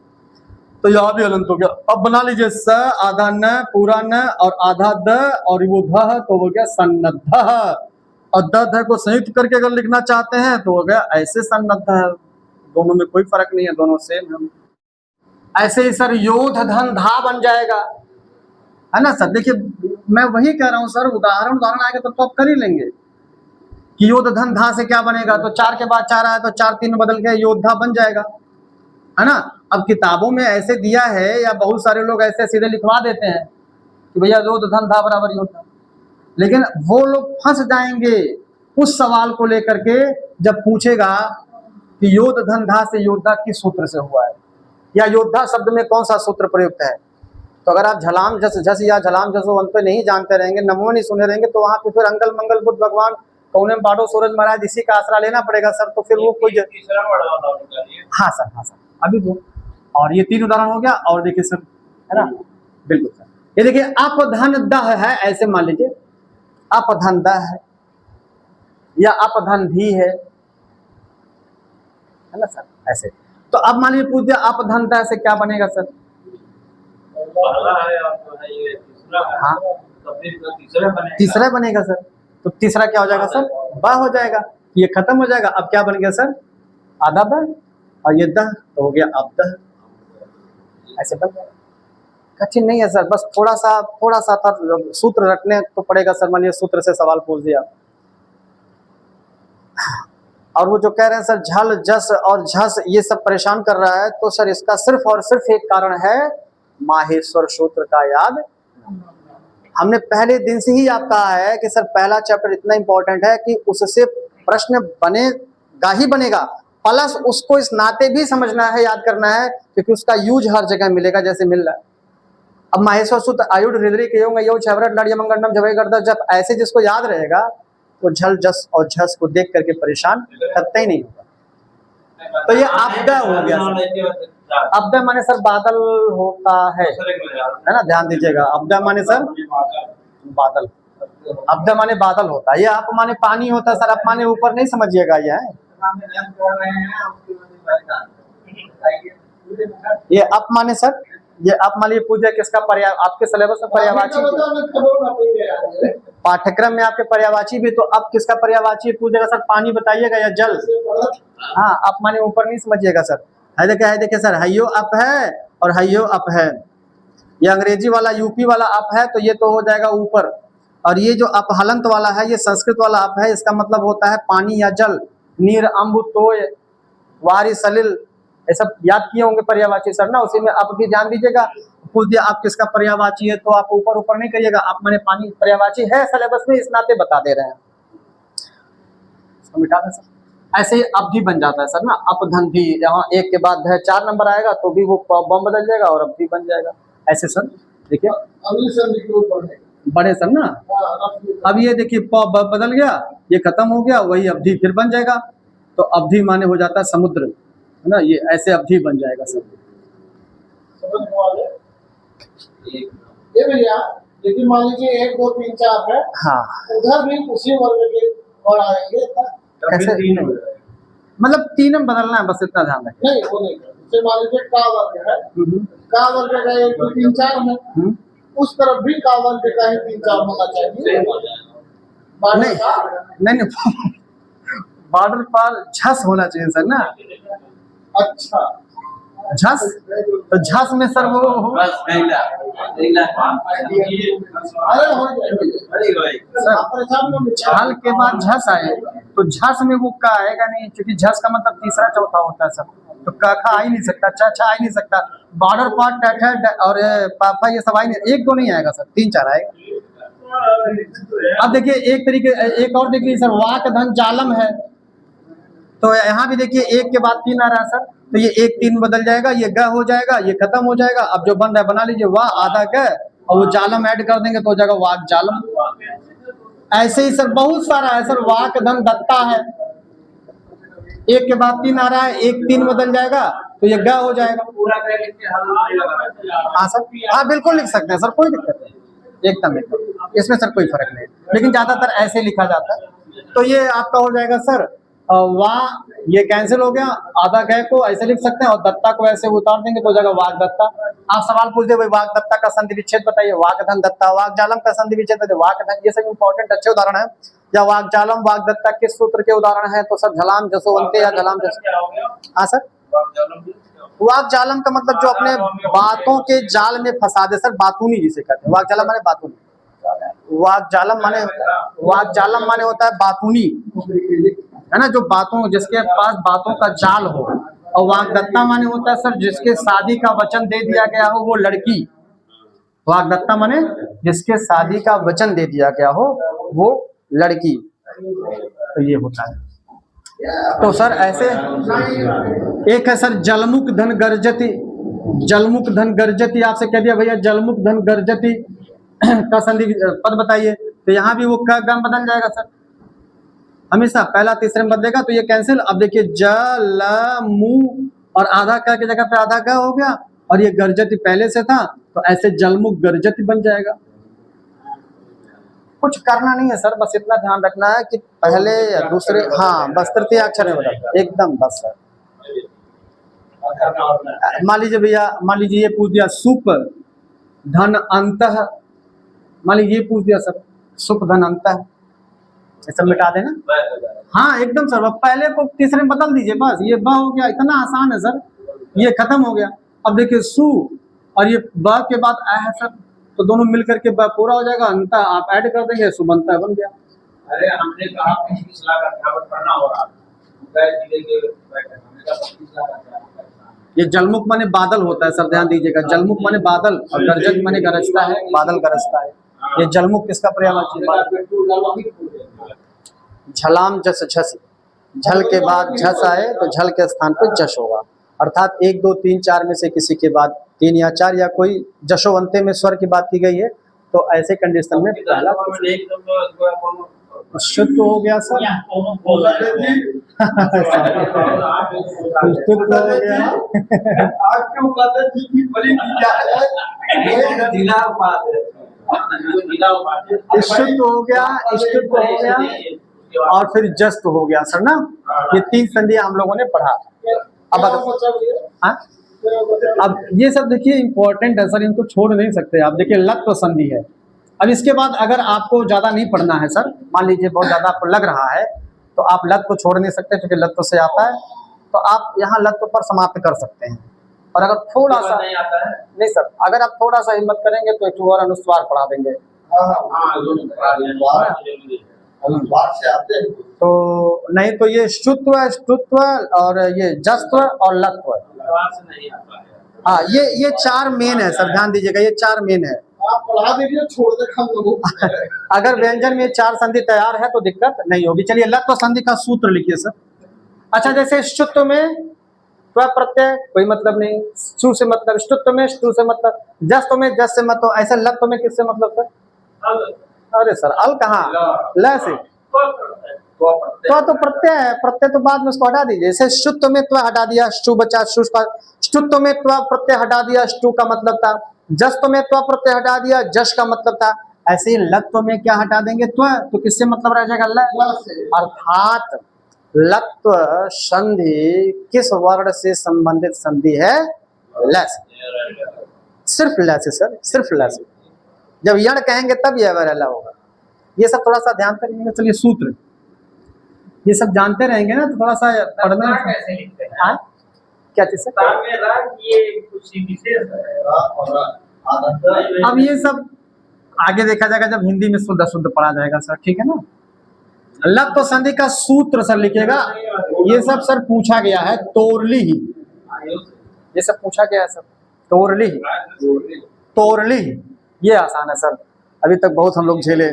तो यहाँ भी हलंत हो गया। अब बना लीजिए स आधा न पूरा न और आधा द और वो ध, तो हो गया सन्नद्ध, और द ध को संयुक्त करके अगर लिखना चाहते हैं तो हो गया ऐसे सन्नद्ध, दोनों में कोई फर्क नहीं है, दोनों सेम है। ऐसे ही सर योध धन धा बन जाएगा, है ना सर। देखिए मैं वही कह रहा हूँ सर, उदाहरण आएगा तो आप कर ही लेंगे कि योध धन धा से क्या बनेगा, तो 4 के बाद 4 आया तो 4 3 बदल के योद्धा बन जाएगा, है ना। अब किताबों में ऐसे दिया है या बहुत सारे लोग ऐसे सीधे लिखवा देते हैं कि भैया योद्ध धन धा बराबर योद्धा, लेकिन वो लोग फंस जाएंगे उस सवाल को लेकर के जब पूछेगा कि योद्ध धन धा से योद्धा किस सूत्र से हुआ है, या योद्धा शब्द में कौन सा सूत्र प्रयुक्त है। तो अगर आप झलाम झस झस या झलाम झसोवंत पे नहीं जानते रहेंगे, नमो नहीं सुने रहेंगे, तो वहां पे फिर अंगल मंगल बुद्ध भगवान कौने में बाडो सूरज महाराज इसी का आसरा लेना पड़ेगा सर, तो फिर वो कोई। हाँ सर, हाँ सर, अभी तो, और ये 3 उदाहरण हो गया, और देखिए सर, है ना, बिल्कुल सर, ये देखिए अपधन दह है, ऐसे मान लीजिए अपधन दह है या अपधन धी है ना सर, ऐसे। तो अब मान लीजिए पूछ दिया अपधन दह से क्या बनेगा सर, हाँ तीसरा बनेगा सर, तो तीसरा क्या हो जाएगा सर, ब हो जाएगा, ये खत्म हो जाएगा। अब क्या बन गया सर, आधा ब और ये दह, तो हो गया अब दह, ऐसे बन जाएगा। कठिन नहीं है सर, बस थोड़ा सा था, सूत्र रखने तो पड़ेगा सर। मानिए सूत्र से सवाल पूछ दिया, और वो जो कह रहे हैं सर झल जस और झस ये सब परेशान कर रहा है, तो सर इसका सिर्फ और सिर्फ एक कारण है, माहेश्वर सूत्र का याद। हमने पहले दिन से ही आप कहा है कि सर पहला चैप्टर इतना इंपॉर्टेंट है कि उससे प्रश्न बनेगा ही बनेगा, प्लस उसको इस नाते भी समझना है, याद करना है, क्योंकि उसका यूज हर जगह मिलेगा जैसे मिल रहा है। अब माहेश्वर सूत्र आयुड हृदय के योंग यो छवरट लड़ यमंगंडम जबे गर्दा, जब ऐसे जिसको याद रहेगा वो झल जस और झस को देख करके परेशान करते ही नहीं होगा। तो ये आपदा हो गया सर। आपदा माने सर बादल होता है ना, ध्यान दीजिएगा। आपदा माने सर बादल, आपदा माने बादल होता है, ये आप माने पानी होता है सर, आप माने ऊपर नहीं समझिएगा। ये आप माने सर, ये आप मान लीजिए पूछे किसका आपके सिलेबस में पर्यायवाची पाठ्यक्रम में आपके पर्यायवाची भी, तो अब किसका पर्यायवाची पूछेगा सर, पानी बताइएगा या जल। हाँ आप माने ऊपर नहीं समझिएगा सर। है देखिए सर, हयो अप है और हयो अप है, ये अंग्रेजी वाला यूपी वाला अप है, तो ये तो हो जाएगा ऊपर, और ये जो अप हलंत वाला है ये संस्कृत वाला अप है, इसका मतलब होता है पानी या जल। नीर अम्बु तोय वारी सलिल, ये सब याद किए होंगे पर्यायवाची सर ना, उसी में आप भी ध्यान दीजिएगा। पूछ दिया आप किसका पर्यायवाची है, तो आप ऊपर नहीं करिएगा, आप माने पानी पर्यायवाची है सिलेबस में, इस नाते बता दे रहे हैं, मिटा दें सर। ऐसे ही अब भी बन जाता है सर ना, अपधन भी, यहाँ 1 के बाद 4 नंबर आएगा तो भी वो बम बदल जाएगा और अब भी बन जाएगा, ऐसे सर देखिए अगली संधि के ऊपर है। बड़े सर ना। अब ये देखिए प ब बदल गया, ये खत्म हो गया, वही अवधि फिर बन जाएगा। तो अवधि माने हो जाता है समुद्र, है ना, ये ऐसे अवधि बन जाएगा सब। समझ में आ गया? ये भैया लेकिन मान लीजिए 1 2 3 4 है, हाँ उधर भी उसी वर्ग के और आएंगे कैसे मतलब 3 में बदलना है, बस इतना ध्यान रखें। नहीं वो नहीं। जैसे मान लीजिए का वर्ग है, का वर्ग का 1 2 3 4 है, उस तरफ भी का वर्ग का ही 3 4 होना चाहिए। नहीं नहीं नहीं बॉर्डर पर झस होना चाहिए सर ना। अच्छा झस, तो झस में सर वो अरे हो सर झल के बाद झस आए, तो झस में वो का आएगा नहीं, क्योंकि झस का मतलब तीसरा चौथा होता है सर। तो का खा आ ही नहीं सकता, चा आ ही नहीं सकता, बॉर्डर पर ट और पापा ये सब आ ही नहीं, 1 2 नहीं आएगा सर, 3 4 आएगा। अब देखिए एक तरीके, एक और देखिए सर, वाक धन जालम है, तो यहाँ भी देखिए 1 के बाद 3 आ रहा है सर, तो ये 1 3 बदल जाएगा, ये ग हो जाएगा, ये खत्म हो जाएगा। अब जो बन रहा है बना लीजिए, वाह आधा ग और वो जालम ऐड कर देंगे तो हो जाएगा वाक जालम। ऐसे ही सर बहुत सारा है सर, वाक धन दत्ता है, 1 के बाद 3 आ रहा है, 1 3 बदल जाएगा तो ये ग हो जाएगा। हाँ सर, हाँ बिल्कुल लिख सकते हैं सर, कोई दिक्कत नहीं, एकदम एकदम, इसमें सर कोई फर्क नहीं, लेकिन ज्यादातर ऐसे लिखा जाता है। तो ये आपका हो जाएगा सर वाह, ये कैंसिल हो गया, आधा गए को ऐसे लिख सकते हैं और दत्ता को ऐसे उतार देंगे तो हो जाएगा वाक दत्ता। आप सवाल पूछ दे भाई वाक दत्ता का संधि विच्छेद बताइए, वाक धन दत्ता, वाक जालम का संधि विच्छेद बताइए, वाक धन, ये सब इंपॉर्टेंट अच्छे उदाहरण है। या वाक जालम वाक दत्ता किस सूत्र के उदाहरण है, तो सर झलाम जसोवंते या झलाम जसो। हाँ सर, वाक जालम का मतलब जो अपने बातों के जाल में फंसा दे सर, बातूनी जिसे कहते हैं, वाक जालम माने बातूनी, वाक जालम माने होता है बातूनी, है ना, जो बातों, जिसके पास बातों का जाल हो। और वागदत्ता माने होता है सर जिसके शादी का वचन दे दिया गया हो वो लड़की, वागदत्ता माने जिसके शादी का वचन दे दिया गया हो वो लड़की, तो ये होता है। तो सर ऐसे एक है सर जलमुख धन गर्जती, जलमुख धन गर्जती आपसे कह दिया भैया जलमुख धन गर्जती का संधि पद बताइए, तो यहाँ भी वो का गम बदल जाएगा सर, हमेशा पहला तीसरे में बदलेगा, तो ये कैंसिल। अब देखिए जलमु और आधा का की जगह पे आधा का हो गया, और ये गर्जती पहले से था तो ऐसे जलमुख गर्जती बन जाएगा। कुछ करना नहीं है सर, बस इतना ध्यान रखना है कि पहले या दूसरे, हाँ बस तृतीय अक्षर में बदल एकदम बस सर। मान लीजिए भैया, मान लीजिए ये पूछ दिया सुप धन अंतः, मान लीजिए ये पूछ दिया सर सुप धन अंतः, ये सब मिटा देना। हाँ एकदम सर, पहले को तीसरे में बदल दीजिए बस, ये ब हो गया, इतना आसान है सर, ये खत्म हो गया। अब देखिए सु और ये ब के बाद आ है सर, तो दोनों मिलकर के ब पूरा हो जाएगा, अंता आप ऐड कर देंगे, सुबंता बन गया। अरे हमने कहा 25 लाख अध्यापक पढ़ना हो रहा, ये जलमुख माने बादल होता है सर, ध्यान दीजिएगा, जलमुख माने बादल और गरजत माने गरजता है, बादल गरजता है। ये जलमुख किसका पर्यायवाची? झलाम जस झस, झल के बाद झस आए तो झल के स्थान पर जश होगा, अर्थात 1 2 3 4 में से किसी के बाद 3 या 4 या कोई जशोवंते में स्वर की बात की गई है, तो ऐसे कंडीशन में पहला शुद्ध हो गया सर, शुद्ध हो गया, शुद्ध हो गया, शुद्ध हो गया और फिर जस्त हो गया सर ना। ये 3 संधि हम लोगों ने पढ़ा। अब अब ये सब देखिए इंपॉर्टेंट है सर, इनको छोड़ नहीं सकते आप। देखिए लत्व संधि है। अब इसके बाद अगर आपको ज्यादा नहीं पढ़ना है सर, मान लीजिए बहुत ज्यादा आपको लग रहा है, तो आप लत्व को छोड़ नहीं सकते क्योंकि लत्व से आता है, तो आप यहाँ लत्व पर समाप्त कर सकते हैं। और अगर थोड़ा सा नहीं आता है, नहीं सर, अगर आप थोड़ा सा हिम्मत करेंगे तो एक और अनुस्वार पढ़ा देंगे। तो नहीं तो ये शुत्व, स्तुत्व और ये जस्त्व और लत्व, हाँ ये 4 मेन है सर, ध्यान दीजिएगा, ये 4 मेन है। आप पढ़ा दीजिए, छोड़ दे हम लोगों अगर व्यंजन में 4 संधि तैयार है तो दिक्कत नहीं होगी। चलिए लत्व संधि का सूत्र लिखिए सर। अच्छा, जैसे शुत्व में त्व प्रत्यय कोई मतलब नहीं, शु से मतलब, ष्टुत्व में ष्टु से मतलब, जस्त में जस से मतलब, ऐसे लत्व में किससे मतलब सर? अरे सर अल कहाँ, ल से। तो प्रत्यय है, प्रत्यय तो बाद में उसको हटा दीजिए। जैसे शुत्व में त्व हटा दिया, ष्टु बचा, ष्टुत्व में त्व प्रत्यय हटा दिया, ष्टु का मतलब था। जस्त में त्व प्रत्यय हटा दिया, जश का मतलब था। ऐसे ही लत्व में क्या हटा देंगे, त्व, तो किससे मतलब रह जाएगा, ल। अर्थात लत्व संधि किस वर्ण से संबंधित संधि है, ल से, सिर्फ ल से सर, सिर्फ ल से। जब यण कहेंगे तब यह वरला होगा। ये सब थोड़ा सा ध्यान से रहिएगा। चलिए सूत्र ये सब जानते रहेंगे ना तो थोड़ा सा पढ़ने में कैसे लिखते हैं? हाँ? क्या चीज से? ये कुछ विशेष है। अब ये सब आगे देखा जाएगा जब हिंदी में शुद्ध शुद्ध पढ़ा जाएगा सर, ठीक है ना। लत्व संधि का सूत्र सर लिखेगा, ये सब सर पूछा गया है, तोरली ही, ये सब पूछा गया है सर, तोरली ही, तोरली ही, ये आसान है सर। अभी तक बहुत हम लोग झेले,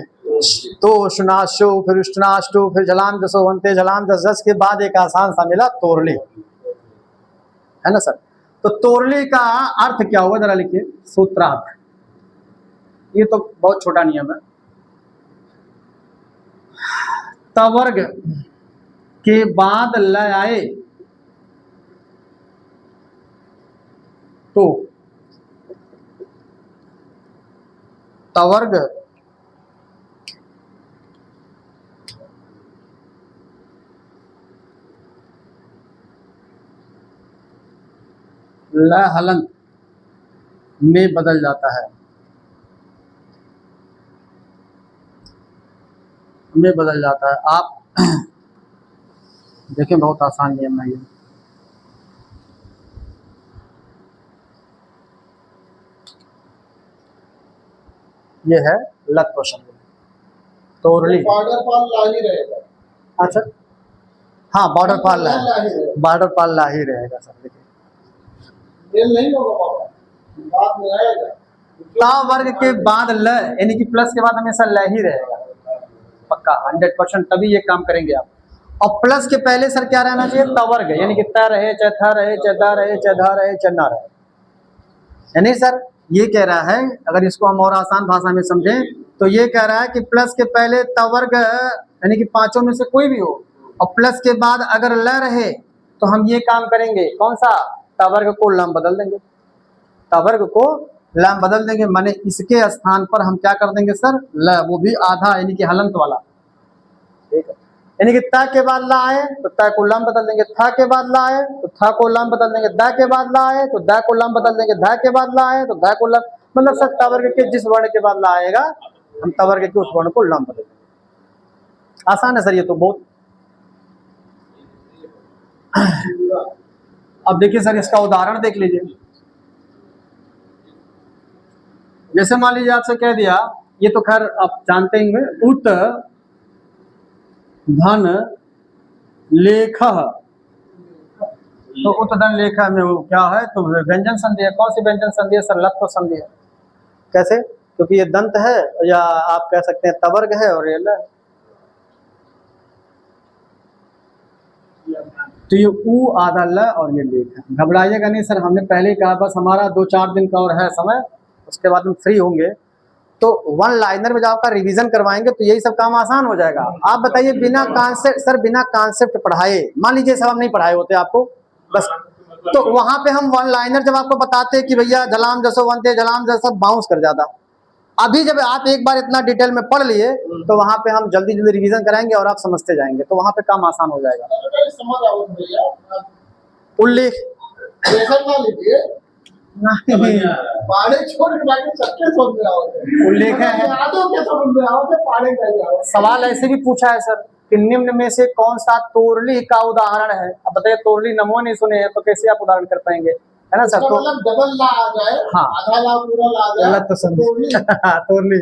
तो शुनाशु फिर उष्णाष्टु फिर झलाम जसो वंते झलाम जस के बाद एक आसान सा मिला, तोरली, है ना सर। तो तोरली का अर्थ क्या हुआ जरा लिखिए, सूत्रार्थ। ये तो बहुत छोटा नियम है। तवर्ग के बाद ल आए तो तवर्ग ल हलंत में बदल जाता है, में बदल जाता है। आप देखें बहुत आसान नियम है ये है लत्व संधि, तोरली। बॉर्डर पाल ला ही रहेगा। अच्छा हाँ, बॉर्डर पाल ला, बॉर्डर पाल ला ही रहेगा सर। देखिए मेल नहीं होगा बाबा, बाद में आएगा। ता वर्ग के बाद ल, यानी कि प्लस के बाद हमेशा ल ही रहेगा, पक्का 100%, तभी ये काम करेंगे आप। और प्लस के पहले सर क्या रहना चाहिए, तवर्ग, यानी कि त रहे, चाहे था रहे, चाहे दा रहे, चाहे धा रहे, चाहे ना रहे। यानी सर ये कह रहा है, अगर इसको हम और आसान भाषा में समझें तो ये कह रहा है कि प्लस के पहले तवर्ग यानी कि पांचों में से कोई भी हो, और प्लस के बाद अगर ल रहे तो हम ये काम करेंगे, कौन सा, तवर्ग को लम बदल देंगे, तवर्ग को लम बदल देंगे, माने इसके स्थान पर हम क्या कर देंगे सर, ल, वो भी आधा यानी कि हलंत वाला, ठीक है। यानी कि ता के बाद ला आए तो ता को लम बदल देंगे, था के बाद ला आए तो था को लम बदल देंगे, दा के बाद ला आए तो दा को लम बदल देंगे, धा के बाद ला आए तो धा को लम, मतलब सर तवर्ग के जिस वर्ण के बाद ला आएगा हम तवर्ग के उस वर्ण को लम बदल देंगे। आसान है सर ये तो बहुत। अब देखिए सर इसका उदाहरण देख लीजिए। जैसे मान लीजिए आपसे कह दिया, ये तो खैर आप जानते ही, उत धन लेख, तो उत धन लेख में वो क्या है, तो व्यंजन संधि है। कौन सी व्यंजन संधि है सर, लत्व संधि है। कैसे, क्योंकि ये दंत है, या आप कह सकते हैं तवर्ग है, और ये ल, तो ये ऊ आधा ल और ये लेख है। घबराइएगा नहीं सर, हमने पहले ही कहा, बस हमारा 2-4 दिन का और है समय, उसके बाद हम फ्री होंगे तो वन लाइनर में जब आपका रिवीजन करवाएंगे तो यही सब काम आसान हो जाएगा। आप बताइए बिना कॉन्सेप्ट सर, बिना कॉन्सेप्ट पढ़ाए, मान लीजिए सब हम नहीं पढ़ाए होते आपको बस, तो वहां पे हम वन लाइनर जब आपको बताते कि भैया झलाम जसो वंते झलाम जसो, बाउंस कर जाता। अभी जब आप एक बार इतना डिटेल में पढ़ लिए तो वहां पे हम जल्दी जल्दी रिवीजन कराएंगे और आप समझते जाएंगे, तो वहां पे काम आसान हो जाएगा। समझ आओ भैया, उल्लेख प्रेशर ना लीजिए, नहीं, पहाड़े छोड़ के बाकी सबके समझ में आओगे, उल्लेख है, यादों के समझ में आओगे, पहाड़े का जाओ। सवाल ऐसे भी पूछा है सर कि निम्न में से कौन सा तोरली का उदाहरण है। अब बताइए, तोरली नमो नहीं सुने हैं तो कैसे आप उदाहरण कर पाएंगे, है ना सर। तो मतलब डबल ला आ जाए, हाँ, आधा ला पूरा ला आ जाए, तो तोरली